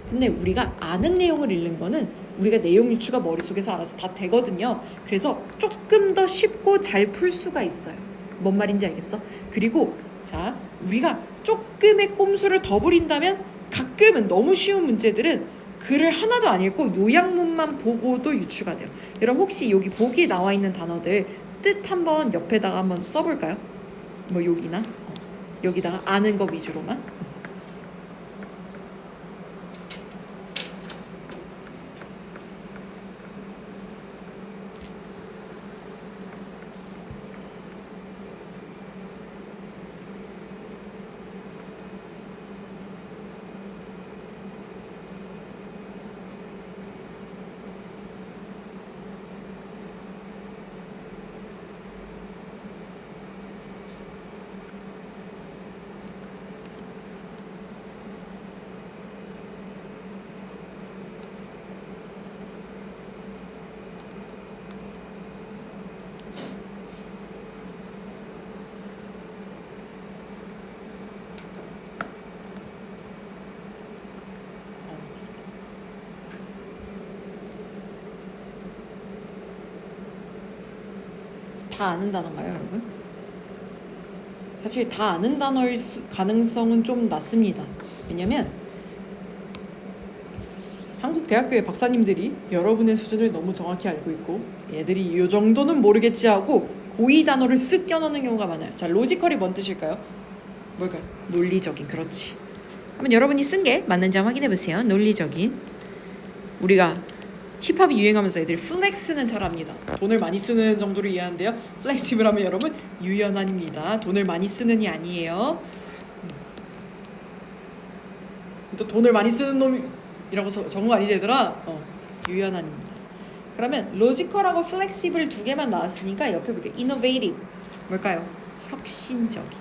근데 우리가 아는 내용을 읽는 거는 우리가 내용 유추가 머릿속에서 알아서 다 되거든요. 그래서 조금 더 쉽고 잘 풀 수가 있어요. 뭔 말인지 알겠어? 그리고 자, 우리가 조금의 꼼수를 더 부린다면 가끔은 너무 쉬운 문제들은 글을 하나도 안 읽고 요약문만 보고도 유추가 돼요. 여러분 혹시 여기 보기에 나와 있는 단어들 뜻 한번 옆에다가 한번 써볼까요? 뭐 여기나 여기다가 아는 거 위주로만. 다 아는 단어인가요, 여러분? 사실 다 아는 단어일 가능성은 좀 낮습니다. 왜냐면 한국 대학교의 박사님들이 여러분의 수준을 너무 정확히 알고 있고 얘들이 이 정도는 모르겠지 하고 고위 단어를 쓱 껴넣는 경우가 많아요. 자, 로지컬이 뭔 뜻일까요? 뭘까요? 논리적인, 그렇지. 한번 여러분이 쓴 게 맞는지 한번 확인해 보세요. 논리적인. 우리가 힙합이 유행하면서 애들이 플렉스는 잘합니다. 돈을 많이 쓰는 정도로 이해하는데요. 플렉시블 하면 여러분 유연한입니다. 돈을 많이 쓰는이 아니에요. 또 돈을 많이 쓰는 놈이라고 적은 거 아니지 얘들아? 유연한입니다. 그러면 로지컬하고 플렉시블 두 개만 나왔으니까 옆에 볼게요. innovative 뭘까요? 혁신적인.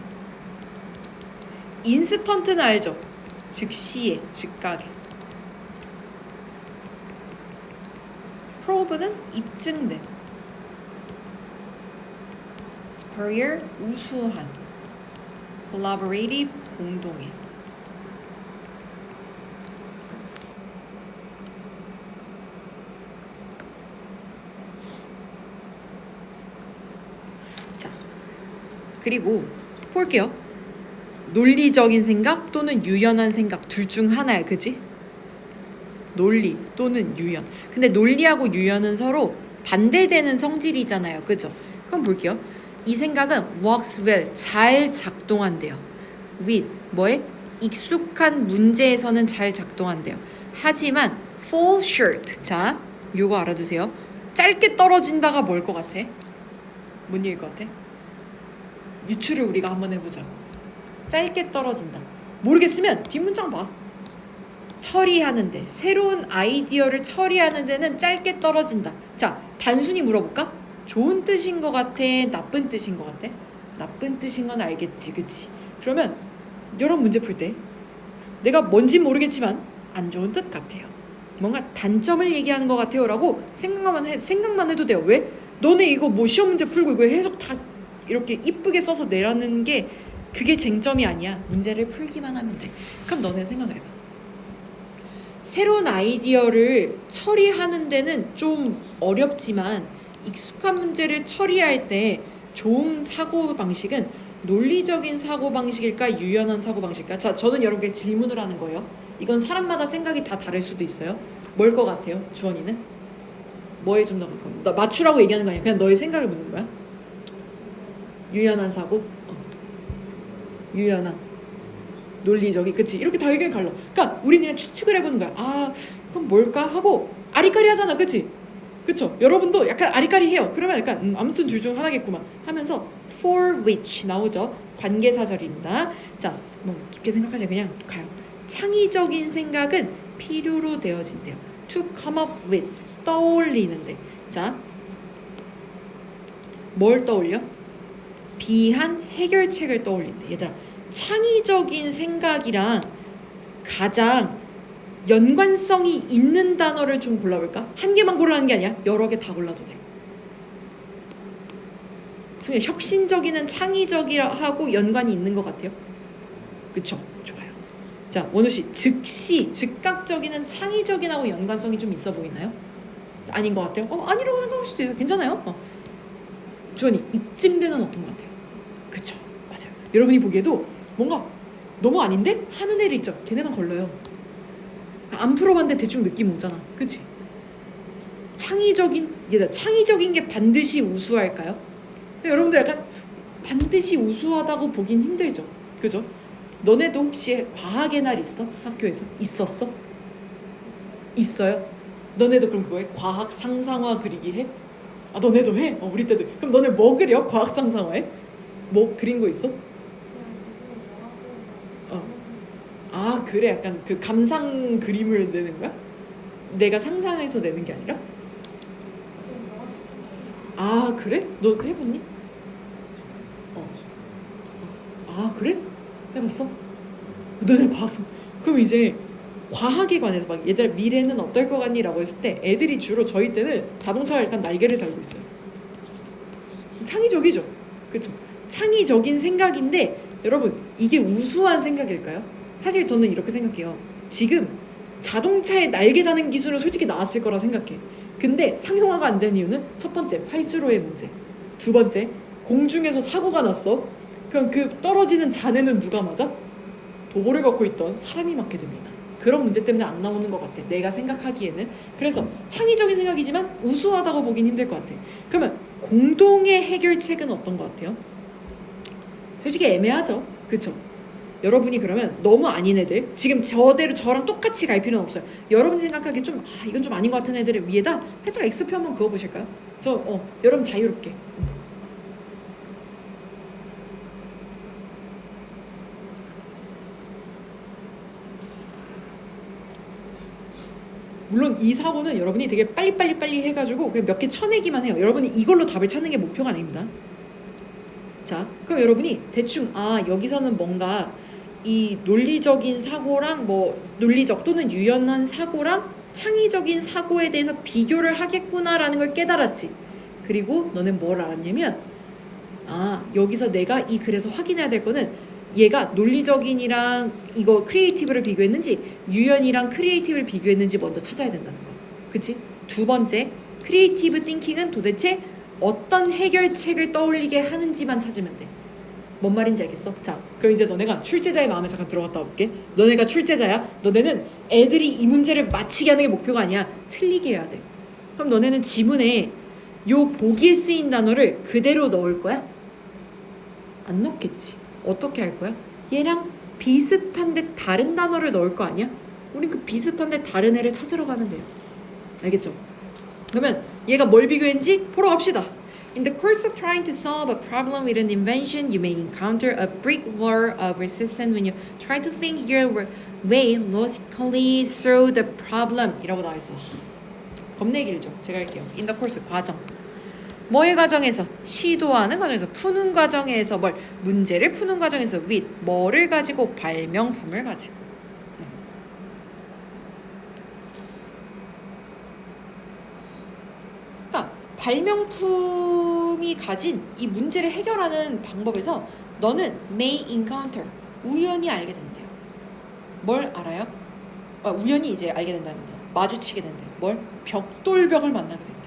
인스턴트는 알죠? 즉시에, 즉각에. prove는 입증된. superior 우수한. collaborative 공동의. 자, 그리고 볼게요. 논리적인 생각 또는 유연한 생각 둘 중 하나야, 그지? 논리 또는 유연. 근데 논리하고 유연은 서로 반대되는 성질이잖아요, 그죠? 그럼 볼게요. 이 생각은 works well, 잘 작동한대요. with, 뭐에? 익숙한 문제에서는 잘 작동한대요. 하지만 fall short, 자, 요거 알아두세요. 짧게 떨어진다가 뭘 것 같아? 뭔 얘기일 것 같아? 유추를 우리가 한번 해보자. 짧게 떨어진다. 모르겠으면 뒷문장 봐. 처리하는데, 새로운 아이디어를 처리하는 데는 짧게 떨어진다. 자, 단순히 물어볼까? 좋은 뜻인 것 같아? 나쁜 뜻인 것 같아? 나쁜 뜻인 건 알겠지, 그치? 그러면 이런 문제 풀 때 내가 뭔진 모르겠지만 안 좋은 뜻 같아요. 뭔가 단점을 얘기하는 것 같아요 라고 생각만 해도 돼요. 왜? 너네 이거 뭐 시험 문제 풀고 이거 해석 다 이렇게 이쁘게 써서 내라는 게 그게 쟁점이 아니야. 문제를 풀기만 하면 돼. 그럼 너네 생각을 해봐. 새로운 아이디어를 처리하는 데는 좀 어렵지만 익숙한 문제를 처리할 때 좋은 사고방식은 논리적인 사고방식일까 유연한 사고방식일까? 자, 저는 여러분께 질문을 하는 거예요. 이건 사람마다 생각이 다 다를 수도 있어요. 뭘 것 같아요? 주원이는? 뭐에 좀 더 가까워? 나 맞추라고 얘기하는 거 아니야. 그냥 너의 생각을 묻는 거야. 유연한 사고? 유연한 논리적인, 그치? 이렇게 다 의견이 갈라. 그러니까 우리는 그냥 추측을 해보는 거야. 아, 그럼 뭘까 하고 아리까리 하잖아, 그치? 그쵸? 여러분도 약간 아리까리 해요. 그러면 약간 아무튼 둘 중 하나겠구만 하면서 for which 나오죠. 관계사절입니다. 자, 뭐 깊게 생각하지 그냥 가요. 창의적인 생각은 필요로 되어진대요. to come up with, 떠올리는데. 자, 뭘 떠올려? 비한 해결책을 떠올린대. 얘들아, 창의적인 생각이랑 가장 연관성이 있는 단어를 좀 골라볼까? 한 개만 고르라는 게 아니야. 여러 개 다 골라도 돼. 그냥 혁신적이는 창의적이라고 연관이 있는 것 같아요. 그쵸? 좋아요. 자, 원우씨, 즉시, 즉각적이는 창의적인하고 연관성이 좀 있어 보이나요? 아닌 것 같아요? 아니라고 생각할 수도 있어요. 괜찮아요? 주원이, 입증되는 어떤 것 같아요? 그쵸? 맞아요. 여러분이 보기에도 뭔가 너무 아닌데? 하는 애를 있죠? 걔네만 걸러요. 안 풀어봤는데 대충 느낌 오잖아. 그치? 창의적인 게 반드시 우수할까요? 여러분들 약간 반드시 우수하다고 보긴 힘들죠. 그죠? 너네도 혹시 과학의 날 있어? 학교에서? 있었어? 있어요? 너네도 그럼 그거에 과학 상상화 그리기 해? 아, 너네도 해? 우리 때도. 그럼 너네 뭐 그려? 과학 상상화해? 뭐 그린 거 있어? 아, 그래. 약간 그 감상 그림을 내는 거야? 내가 상상해서 내는 게 아니라? 아, 그래? 너 해봤니? 아, 그래? 해봤어? 너네 과학상. 그럼 이제 과학에 관해서 막 얘들 미래는 어떨 것 같니? 라고 했을 때 애들이 주로 저희 때는 자동차가 일단 날개를 달고 있어요. 창의적이죠? 그쵸? 창의적인 생각인데 여러분, 이게 우수한 생각일까요? 사실 저는 이렇게 생각해요. 지금 자동차에 날개 다는 기술은 솔직히 나왔을 거라 생각해. 근데 상용화가 안 된 이유는 첫 번째, 활주로의 문제. 두 번째, 공중에서 사고가 났어. 그럼 그 떨어지는 잔해는 누가 맞아? 도보를 갖고 있던 사람이 맞게 됩니다. 그런 문제 때문에 안 나오는 것 같아. 내가 생각하기에는. 그래서 창의적인 생각이지만 우수하다고 보긴 힘들 것 같아. 그러면 공동의 해결책은 어떤 것 같아요? 솔직히 애매하죠. 그쵸? 여러분이 그러면 너무 아닌 애들, 지금 저대로 저랑 똑같이 갈 필요는 없어요. 여러분이 생각하기에 좀 이건 좀 아닌 것 같은 애들을 위에다 살짝 X표 한번 그어보실까요? 여러분 자유롭게. 물론 이 사고는 여러분이 되게 빨리 해가지고 그냥 몇 개 쳐내기만 해요. 여러분이 이걸로 답을 찾는 게 목표가 아닙니다. 자, 그럼 여러분이 대충 여기서는 뭔가 이 논리적인 사고랑 뭐 논리적 또는 유연한 사고랑 창의적인 사고에 대해서 비교를 하겠구나라는 걸 깨달았지. 그리고 너는 뭘 알았냐면 여기서 내가 이 글에서 확인해야 될 거는 얘가 논리적인이랑 이거 크리에이티브를 비교했는지 유연이랑 크리에이티브를 비교했는지 먼저 찾아야 된다는 거. 그치? 두 번째, 크리에이티브 띵킹은 도대체 어떤 해결책을 떠올리게 하는지만 찾으면 돼. 뭔 말인지 알겠어? 자, 그럼 이제 너네가 출제자의 마음에 잠깐 들어갔다 올게. 너네가 출제자야. 너네는 애들이 이 문제를 맞히게 하는 게 목표가 아니야. 틀리게 해야 돼. 그럼 너네는 지문에 요 보기에 쓰인 단어를 그대로 넣을 거야? 안 넣겠지. 어떻게 할 거야? 얘랑 비슷한데 다른 단어를 넣을 거 아니야? 우린 그 비슷한데 다른 애를 찾으러 가면 돼요. 알겠죠? 그러면 얘가 뭘 비교했는지 보러 갑시다. In the course of trying to solve a problem with an invention, you may encounter a brick wall of resistance when you try to think your way logically through the problem. 이라고 나와 있어. 겁내 길죠. 제가 할게요. In the course 과정. 뭐의 과정에서? 시도하는 과정에서, 푸는 과정에서, 뭘 문제를 푸는 과정에서 with 뭐를 가지고? 발명품을 가지고. 그러니까 발명품이 가진 이 문제를 해결하는 방법에서 너는 may encounter 우연히 알게 된대요. 뭘 알아요? 우연히 이제 알게 된다는 거예요. 마주치게 된대요. 뭘? 벽돌벽을 만나게 된대요.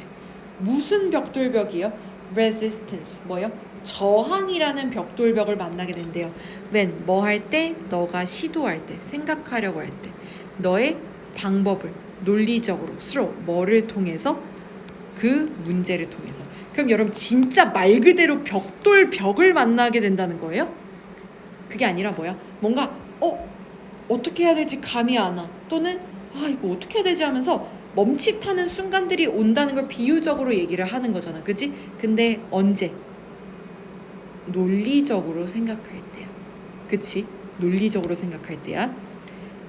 무슨 벽돌벽이요? resistance 뭐요? 저항이라는 벽돌벽을 만나게 된대요. when 뭐 할 때? 너가 시도할 때, 생각하려고 할 때, 너의 방법을 논리적으로 through 뭐를 통해서? 그 문제를 통해서. 그럼 여러분 진짜 말 그대로 벽돌벽을 만나게 된다는 거예요? 그게 아니라 뭐야? 뭔가 어떻게 해야 될지 감이 안 와. 또는 이거 어떻게 해야 되지 하면서 멈칫하는 순간들이 온다는 걸 비유적으로 얘기를 하는 거잖아. 그치? 근데 언제? 논리적으로 생각할 때야. 그치? 논리적으로 생각할 때야.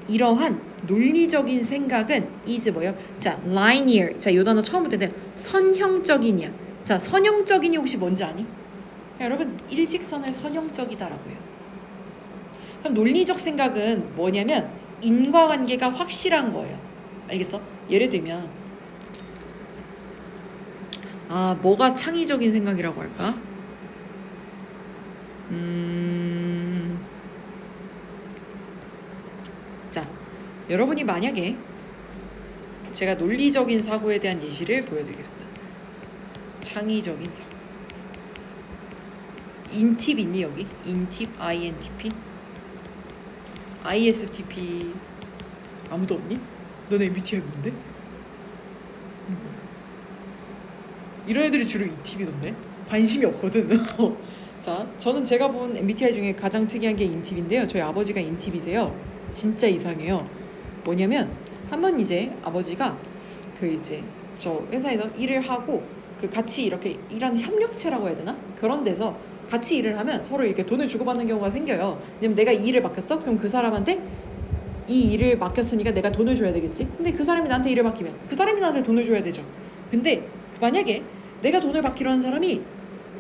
이러한 논리적인 생각은 is 뭐예요? 자, linear. 자, 이 단어 처음 볼 텐데 선형적이냐. 자, 선형적이니 혹시 뭔지 아니? 여러분, 일직선을 선형적이다라고요. 그럼 논리적 생각은 뭐냐면 인과관계가 확실한 거예요. 알겠어? 예를 들면 뭐가 창의적인 생각이라고 할까? 자, 여러분이 만약에 제가 논리적인 사고에 대한 예시를 보여드리겠습니다. 창의적인 사고. 인팁 있니 여기? 인팁, INTP? ISTP 아무도 없니? 너네 MBTI 뭔데? 이런 애들이 주로 인팁이던데? 관심이 없거든. 자, 저는 제가 본 MBTI 중에 가장 특이한 게 인팁인데요. 저희 아버지가 인팁이세요. 진짜 이상해요. 뭐냐면 한번 이제 아버지가 그 이제 저 회사에서 일을 하고 그 같이 이렇게 일하는 협력체라고 해야 되나? 그런 데서 같이 일을 하면 서로 이렇게 돈을 주고받는 경우가 생겨요. 왜냐면 내가 이 일을 맡겼어? 그럼 그 사람한테 이 일을 맡겼으니까 내가 돈을 줘야 되겠지? 근데 그 사람이 나한테 일을 맡기면 그 사람이 나한테 돈을 줘야 되죠. 근데 만약에 내가 돈을 받기로 한 사람이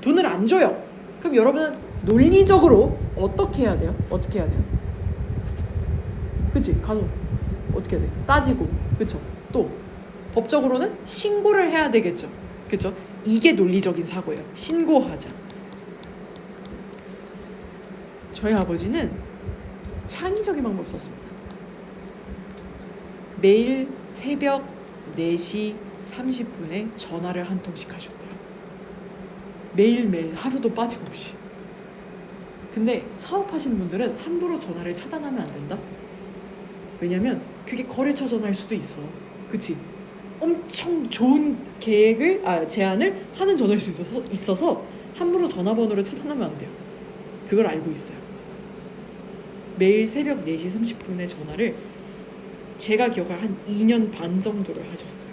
돈을 안 줘요. 그럼 여러분은 논리적으로 어떻게 해야 돼요? 어떻게 해야 돼요? 그치? 가서 어떻게 해야 돼? 따지고, 그쵸? 또 법적으로는 신고를 해야 되겠죠. 그쵸? 이게 논리적인 사고예요. 신고하자. 저희 아버지는 창의적인 방법 썼습니다. 매일 새벽 4시 30분에 전화를 한 통씩 하셨대요. 매일매일 하루도 빠짐없이. 근데 사업하시는 분들은 함부로 전화를 차단하면 안 된다? 왜냐면 그게 거래처 전화일 수도 있어. 그치? 엄청 좋은 계획을 제안을 하는 전화일 수 있어서 함부로 전화번호를 차단하면 안 돼요. 그걸 알고 있어요. 매일 새벽 4시 30분에 전화를 제가 기억할 한 2년 반 정도를 하셨어요.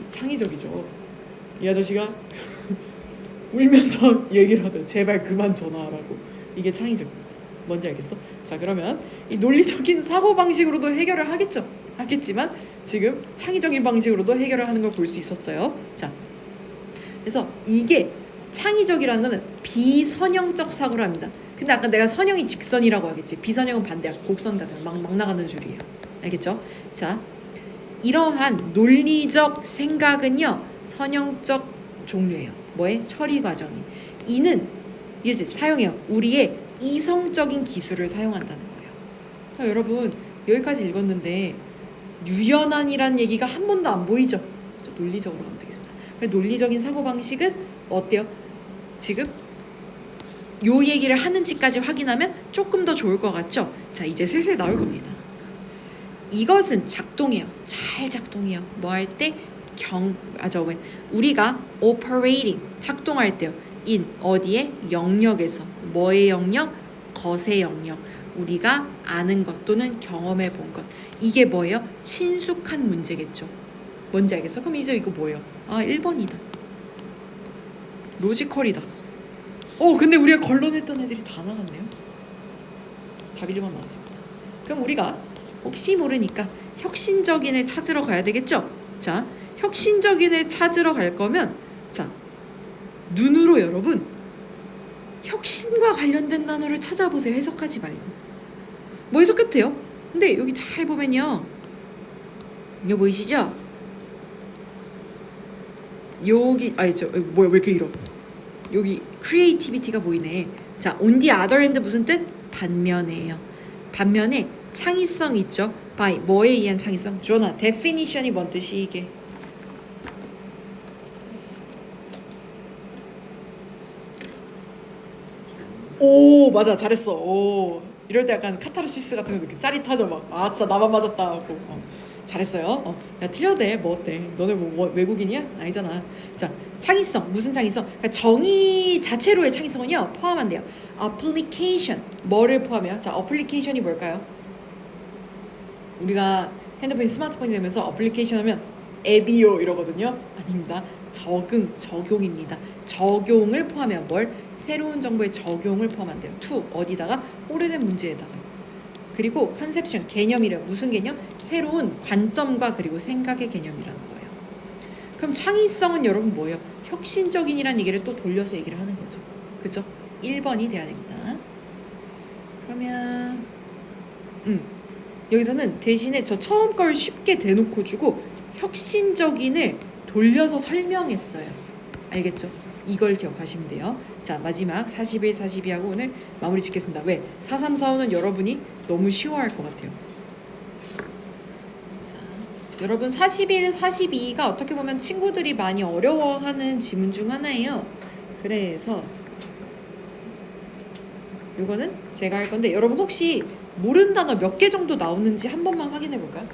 창의적이죠. 이 아저씨가 울면서 얘기를 하더라고요. 제발 그만 전화하라고. 이게 창의적입니다. 뭔지 알겠어? 자, 그러면 이 논리적인 사고방식으로도 해결을 하겠지만 지금 창의적인 방식으로도 해결을 하는 걸 볼 수 있었어요. 자, 그래서 이게 창의적이라는 거는 비선형적 사고를 합니다. 근데 아까 내가 선형이 직선이라고 하겠지. 비선형은 반대야. 곡선 같은 거 막 나가는 줄이에요. 알겠죠? 자, 이러한 논리적 생각은요 선형적 종류예요. 뭐의? 처리 과정이. 이는 이제 사용해요. 우리의 이성적인 기술을 사용한다는 거예요. 여러분 여기까지 읽었는데 유연한이란 얘기가 한 번도 안 보이죠? 논리적으로 가면 되겠습니다. 논리적인 사고방식은 어때요? 지금 요 얘기를 하는지까지 확인하면 조금 더 좋을 것 같죠? 자, 이제 슬슬 나올 겁니다. 이것은 작동해요. 잘 작동해요. 뭐 할 때? 우리가 operating, 작동할 때요. in, 어디에? 영역에서. 뭐의 영역? 것의 영역. 우리가 아는 것 또는 경험해 본 것. 이게 뭐예요? 친숙한 문제겠죠. 뭔지 알겠어? 그럼 이제 이거 뭐예요? 아, 1번이다. 로지컬이다. 근데 우리가 걸러냈던 애들이 다 나갔네요. 답 1번 나왔습니다. 그럼 우리가 혹시 모르니까 혁신적인을 찾으러 가야 되겠죠? 자, 혁신적인을 찾으러 갈 거면 자, 눈으로 여러분 혁신과 관련된 단어를 찾아보세요. 해석하지 말고. 뭐 해석해도 돼요? 근데 여기 잘 보면요. 이거 보이시죠? 여기 뭐야 왜 이렇게 길어? 여기 creativity가 보이네. 자, on the other hand 무슨 뜻? 반면에요. 반면에 창의성 있죠? by 뭐에 의한 창의성? 조나 definition이 뭔 뜻이 이게? 오, 맞아, 잘했어. 오, 이럴 때 약간 카타르시스 같은 거 이렇게 짜릿하죠. 막 아싸 나만 맞았다 하고. 잘했어요. 야, 틀려도 돼. 뭐 어때? 너네 뭐 외국인이야? 아니잖아. 자, 창의성. 무슨 창의성? 그러니까 정의 자체로의 창의성은요 포함한대요. application. 뭐를 포함해요? 자, application이 뭘까요? 우리가 핸드폰이 스마트폰이 되면서 어플리케이션 하면 앱이요 이러거든요. 아닙니다. 적용입니다. 적용을 포함해요. 뭘? 새로운 정보의 적용을 포함한대요. to 어디다가? 오래된 문제에다가. 그리고 컨셉션 개념이래요. 무슨 개념? 새로운 관점과 그리고 생각의 개념이라는 거예요. 그럼 창의성은 여러분 뭐예요? 혁신적인이란 얘기를 또 돌려서 얘기를 하는 거죠. 그죠? 1번이 돼야 됩니다. 그러면 여기서는 대신에 저 처음 걸 쉽게 대놓고 주고 혁신적인을 돌려서 설명했어요. 알겠죠? 이걸 기억하시면 돼요. 자, 마지막 41, 42하고 오늘 마무리 짓겠습니다. 왜? 4, 3, 4, 5는 여러분이 너무 쉬워할 것 같아요. 자, 여러분 41, 42가 어떻게 보면 친구들이 많이 어려워하는 지문 중 하나예요. 그래서 이거는 제가 할 건데 여러분 혹시 모르는 단어 몇 개 정도 나오는지 한 번만 확인해 볼까요?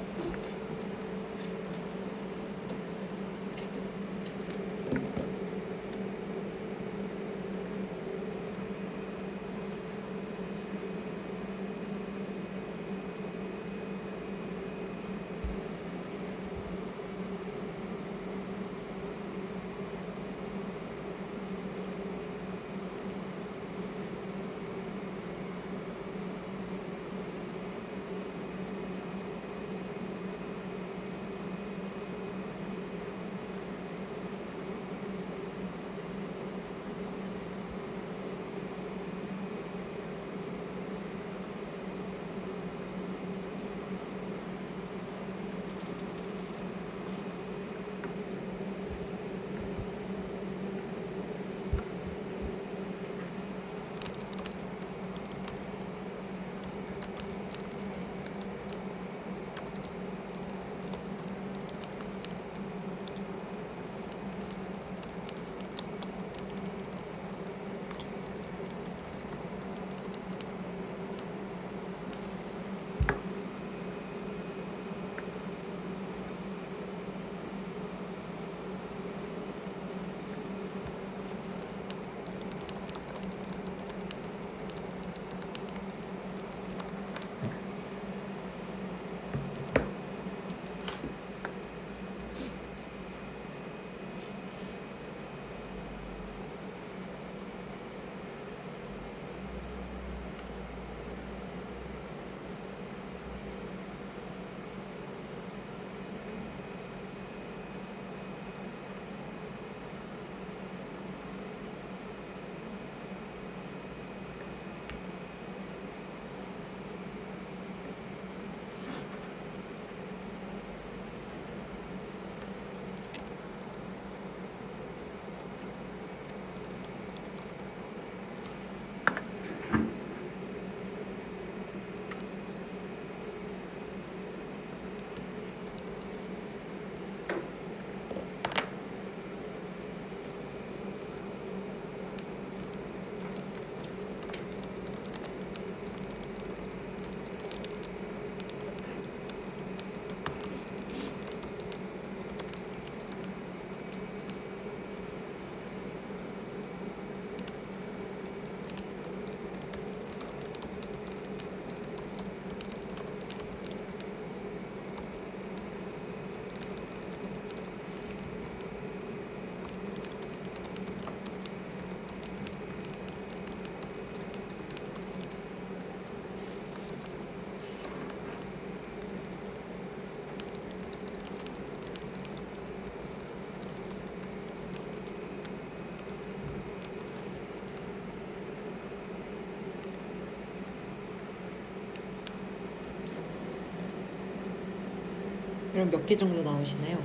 여러분 몇 개 정도 나오시나요?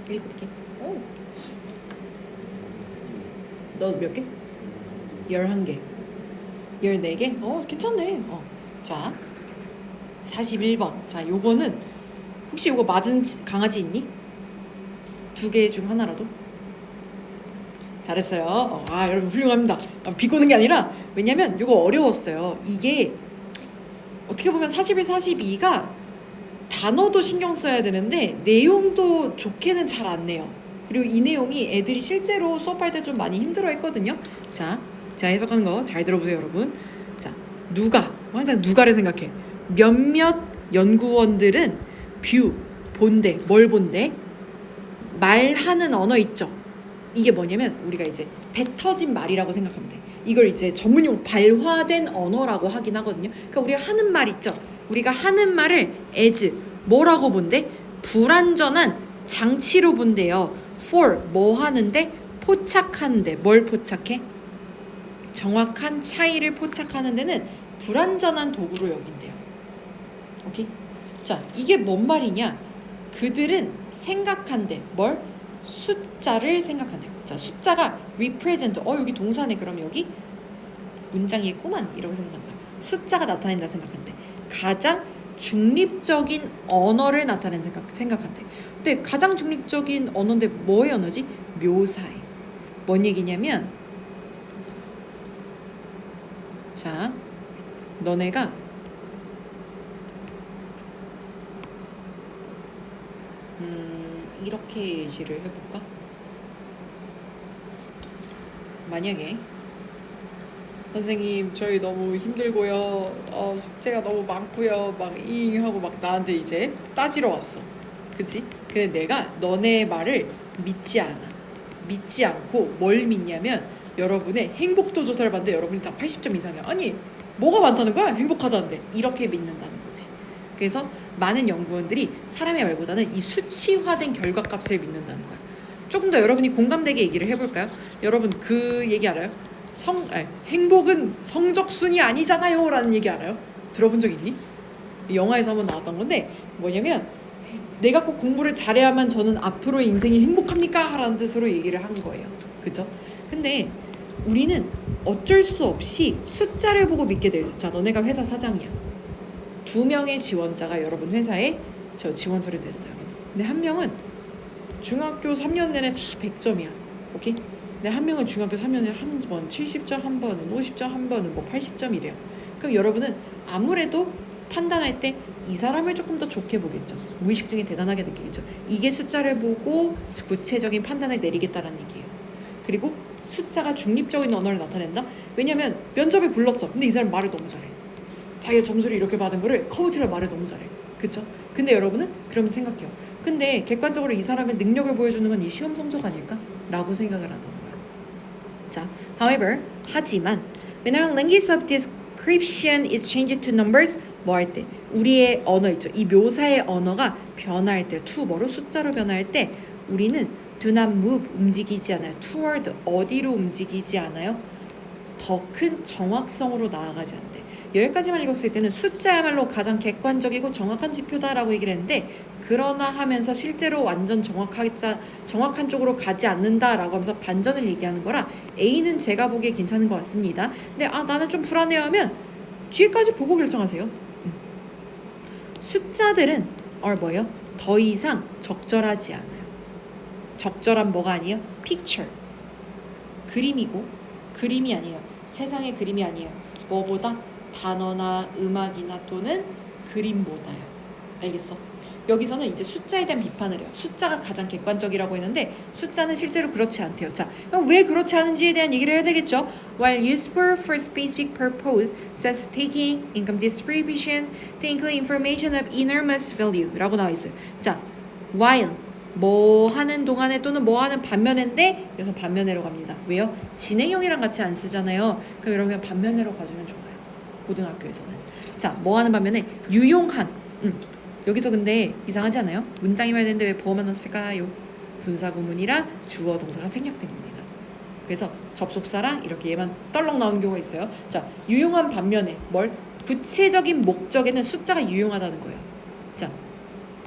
7개. 오. 너 몇 개? 11개. 14개? 괜찮네. 자, 41번. 자, 요거는 혹시 요거 맞은 강아지 있니? 2개 중 하나라도? 잘했어요. 여러분 훌륭합니다. 비꼬는 게 아니라 왜냐면 요거 어려웠어요. 이게 어떻게 보면 41, 42가 단어도 신경 써야 되는데 내용도 좋게는 잘 안 내요. 그리고 이 내용이 애들이 실제로 수업할 때 좀 많이 힘들어 했거든요. 자, 제가 해석하는 거 잘 들어보세요, 여러분. 자, 누가, 항상 누가를 생각해. 몇몇 연구원들은 뷰, 본대, 뭘 본대? 말하는 언어 있죠. 이게 뭐냐면 우리가 이제 배 터진 말이라고 생각하면 돼. 이걸 이제 전문용 발화된 언어라고 하긴 하거든요. 그러니까 우리가 하는 말 있죠. 우리가 하는 말을 as 뭐라고 본대? 불완전한 장치로 본대요. for 뭐 하는데? 포착하는데. 뭘 포착해? 정확한 차이를 포착하는 데는 불완전한 도구로 여긴대요. 오케이? 자, 이게 뭔 말이냐? 그들은 생각한대. 뭘? 숫자를 생각한대. 자, 숫자가 represent. 여기 동사네. 그럼 여기 문장이 있구만. 이라고 생각한다. 숫자가 나타낸다 생각한대. 가장 중립적인 언어를 나타낸 생각한대. 근데 가장 중립적인 언어인데 뭐의 언어지? 묘사에. 뭔 얘기냐면 자, 너네가 이렇게 예시를 해볼까? 만약에 선생님 저희 너무 힘들고요, 숙제가 너무 많고요, 막 하고 막 나한테 이제 따지러 왔어. 그치? 근데 내가 너네 말을 믿지 않아. 믿지 않고 뭘 믿냐면 여러분의 행복도 조사를 봤는데 여러분이 딱 80점 이상이야. 아니 뭐가 많다는 거야? 행복하다는데. 이렇게 믿는다는 거지. 그래서 많은 연구원들이 사람의 말보다는 이 수치화된 결과값을 믿는다는 거야. 조금 더 여러분이 공감되게 얘기를 해볼까요? 여러분 그 얘기 알아요? 행복은 성적순이 아니잖아요 라는 얘기 알아요? 들어본 적 있니? 영화에서 한번 나왔던 건데 뭐냐면 내가 꼭 공부를 잘해야만 저는 앞으로의 인생이 행복합니까? 라는 뜻으로 얘기를 한 거예요. 그죠? 근데 우리는 어쩔 수 없이 숫자를 보고 믿게 돼 있어. 자, 너네가 회사 사장이야. 2명의 지원자가 여러분 회사에 저 지원서를 냈어요. 근데 한 명은 중학교 3년 내내 다 100점이야. 오케이? 근데 한 명은 중학교 3년 내내 한 번 70점, 한 번은 50점, 한 번은 뭐 80점이래요. 그럼 여러분은 아무래도 판단할 때 이 사람을 조금 더 좋게 보겠죠. 무의식 중에 대단하게 느끼겠죠. 이게 숫자를 보고 구체적인 판단을 내리겠다라는 얘기예요. 그리고 숫자가 중립적인 언어를 나타낸다? 왜냐면 면접에 불렀어. 근데 이 사람 말을 너무 잘해. 자기가 점수를 이렇게 받은 거를 커브치를 말을 너무 잘해. 그쵸? 근데 여러분은 그러면 생각해요. 근데 객관적으로 이 사람의 능력을 보여주는 건 이 시험 성적 아닐까? 라고 생각을 한다는 거야. 자, however, 하지만 when our language of description is changed to numbers, 뭐 할 때? 우리의 언어 있죠. 이 묘사의 언어가 변할 때, to 뭐로 숫자로 변할 때 우리는 do not move, 움직이지 않아요. toward, 어디로 움직이지 않아요? 더 큰 정확성으로 나아가지 않대. 여기까지만 읽었을 때는 숫자야말로 가장 객관적이고 정확한 지표다라고 얘기를 했는데 그러나 하면서 실제로 완전 정확한 쪽으로 가지 않는다라고 하면서 반전을 얘기하는 거라 A는 제가 보기에 괜찮은 것 같습니다. 근데 나는 좀 불안해요 하면 뒤에까지 보고 결정하세요. 숫자들은 뭐예요? 더 이상 적절하지 않아요. 적절한 뭐가 아니에요? picture. 그림이고 그림이 아니에요. 세상의 그림이 아니에요. 뭐보다? 단어나 음악이나 또는 그림보다요. 알겠어? 여기서는 이제 숫자에 대한 비판을 해요. 숫자가 가장 객관적이라고 했는데 숫자는 실제로 그렇지 않대요. 자, 그럼 왜 그렇지 않은지에 대한 얘기를 해야 되겠죠. While useful for specific purpose, such as taking, income distribution, to include information of enormous value 라고 나와 있어요. 자, while 뭐 하는 동안에 또는 뭐 하는 반면인데 여기서 반면에로 갑니다. 왜요? 진행형이랑 같이 안 쓰잖아요. 그럼 여러분 그냥 반면에로 가주면 좋아요. 고등학교에서는. 자, 뭐 하는 반면에 유용한. 여기서 근데 이상하지 않아요? 문장이 와야 되는데 왜 보어만 넣었을까요? 분사구문이라 주어 동사가 생략됩니다. 그래서 접속사랑 이렇게 얘만 떨렁 나오는 경우가 있어요. 자, 유용한 반면에 뭘? 구체적인 목적에는 숫자가 유용하다는 거예요. 자,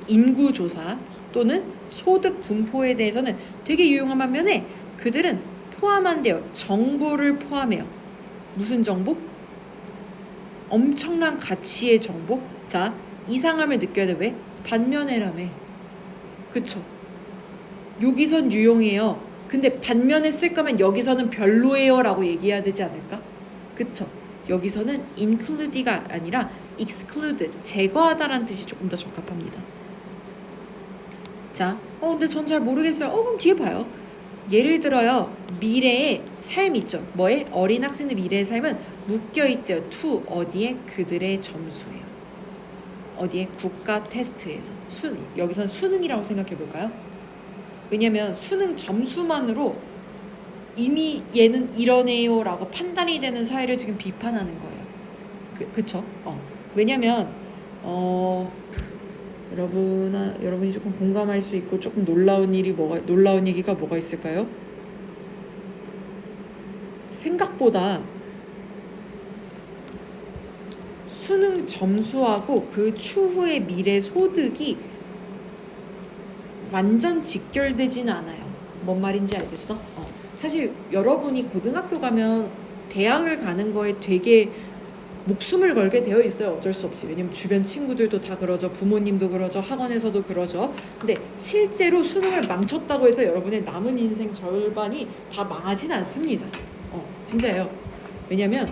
인구조사 또는 소득 분포에 대해서는 되게 유용한 반면에 그들은 포함한대요. 정보를 포함해요. 무슨 정보? 엄청난 가치의 정보. 자, 이상함을 느껴야 돼. 왜? 반면에라며. 그쵸? 여기선 유용해요. 근데 반면에 쓸 거면 여기서는 별로예요 라고 얘기해야 되지 않을까? 그쵸? 여기서는 include가 아니라 exclude, 제거하다라는 뜻이 조금 더 적합합니다. 자, 근데 전 잘 모르겠어요. 그럼 뒤에 봐요. 예를 들어요. 미래의 삶 있죠. 뭐에? 어린 학생들 미래의 삶은 묶여있대요. to 어디에? 그들의 점수예요. 어디에? 국가 테스트에서. 여기선 수능이라고 생각해 볼까요? 왜냐면 수능 점수만으로 이미 얘는 이러네요 라고 판단이 되는 사회를 지금 비판하는 거예요. 그쵸? 왜냐면 여러분이 조금 공감할 수 있고 조금 놀라운 얘기가 뭐가 있을까요? 생각보다 수능 점수하고 그 추후의 미래 소득이 완전 직결되지는 않아요. 뭔 말인지 알겠어? 사실 여러분이 고등학교 가면 대학을 가는 거에 되게 목숨을 걸게 되어 있어요. 어쩔 수 없이. 왜냐면 주변 친구들도 다 그러죠. 부모님도 그러죠. 학원에서도 그러죠. 근데 실제로 수능을 망쳤다고 해서 여러분의 남은 인생 절반이 다 망하진 않습니다. 진짜예요. 왜냐면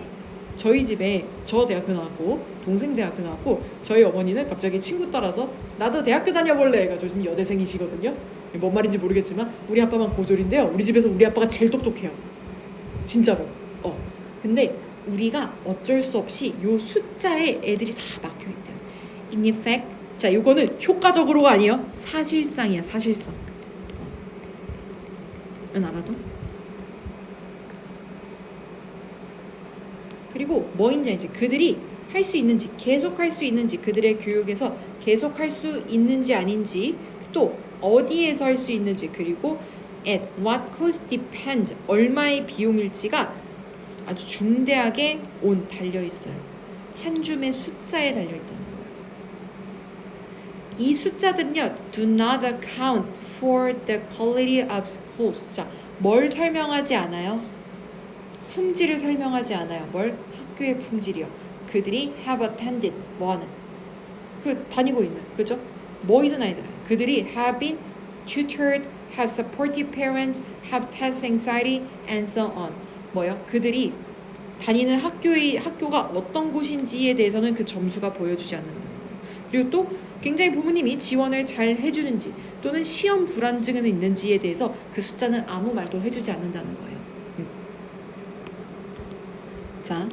저희 집에 저 대학교 나왔고 동생 대학교 나왔고 저희 어머니는 갑자기 친구 따라서 나도 대학교 다녀볼래 해가지고 지금 여대생이시거든요. 뭔 말인지 모르겠지만 우리 아빠만 고졸인데요. 우리 집에서 우리 아빠가 제일 똑똑해요. 진짜로. 근데 우리가 어쩔 수 없이 요 숫자에 애들이 다 막혀있대요. In effect, 자, 요거는 효과적으로가 아니에요. 사실상이야, 사실상. 넌 알아도? 그리고 뭐인지 알지? 그들이 할 수 있는지, 계속할 수 있는지, 그들의 교육에서 계속할 수 있는지 아닌지, 또 어디에서 할 수 있는지, 그리고 at what cost depends, 얼마의 비용일지가 아주 중대하게 달려있어요. 한 줌의 숫자에 달려있다는 거예요. 이 숫자들은요, do not account for the quality of schools. 자, 뭘 설명하지 않아요? 품질을 설명하지 않아요. 뭘? 학교의 품질이요. 그들이 have attended, 뭐하는? 다니고 있는, 그죠? 뭐이든 아니든 그들이 have been tutored, have supportive parents, have test anxiety, and so on. 뭐요? 그들이 다니는 학교가 어떤 곳인지에 대해서는 그 점수가 보여주지 않는다는 거예요. 그리고 또 굉장히 부모님이 지원을 잘 해주는지 또는 시험 불안증은 있는지에 대해서 그 숫자는 아무 말도 해주지 않는다는 거예요. 자,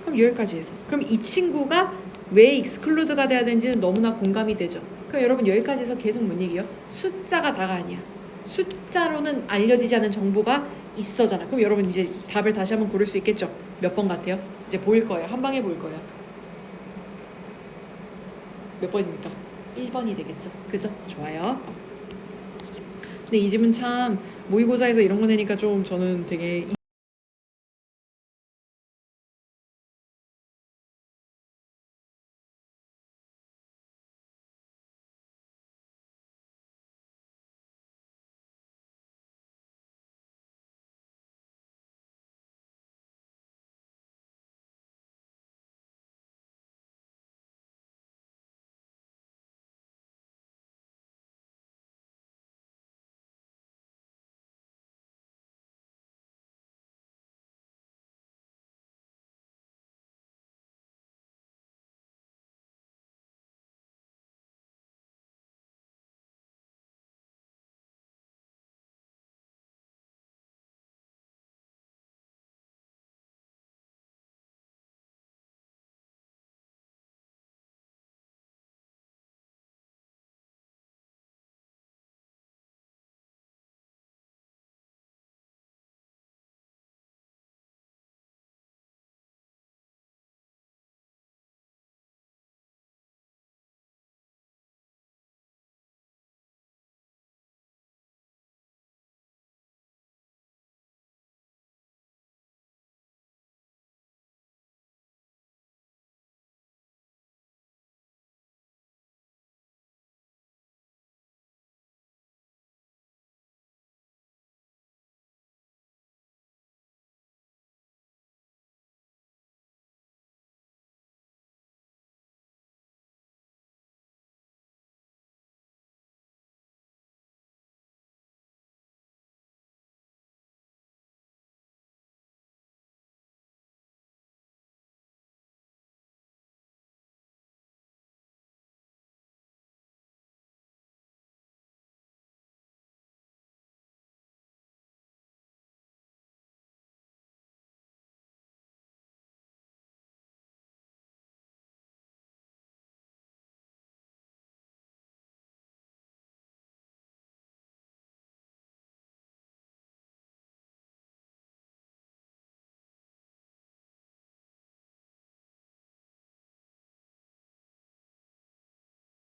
그럼 여기까지 해서 그럼 이 친구가 왜 익스클루드가 돼야 되는지는 너무나 공감이 되죠. 그럼 여러분 여기까지 해서 계속 뭔 얘기예요? 숫자가 다가 아니야. 숫자로는 알려지지 않은 정보가 있어잖아. 그럼 여러분 이제 답을 다시 한번 고를 수 있겠죠? 몇 번 같아요? 이제 보일 거예요. 한 방에 보일 거예요. 몇 번입니까? 1번이 되겠죠? 그죠? 좋아요. 근데 이 집은 참 모의고사에서 이런 거 내니까 좀 저는 되게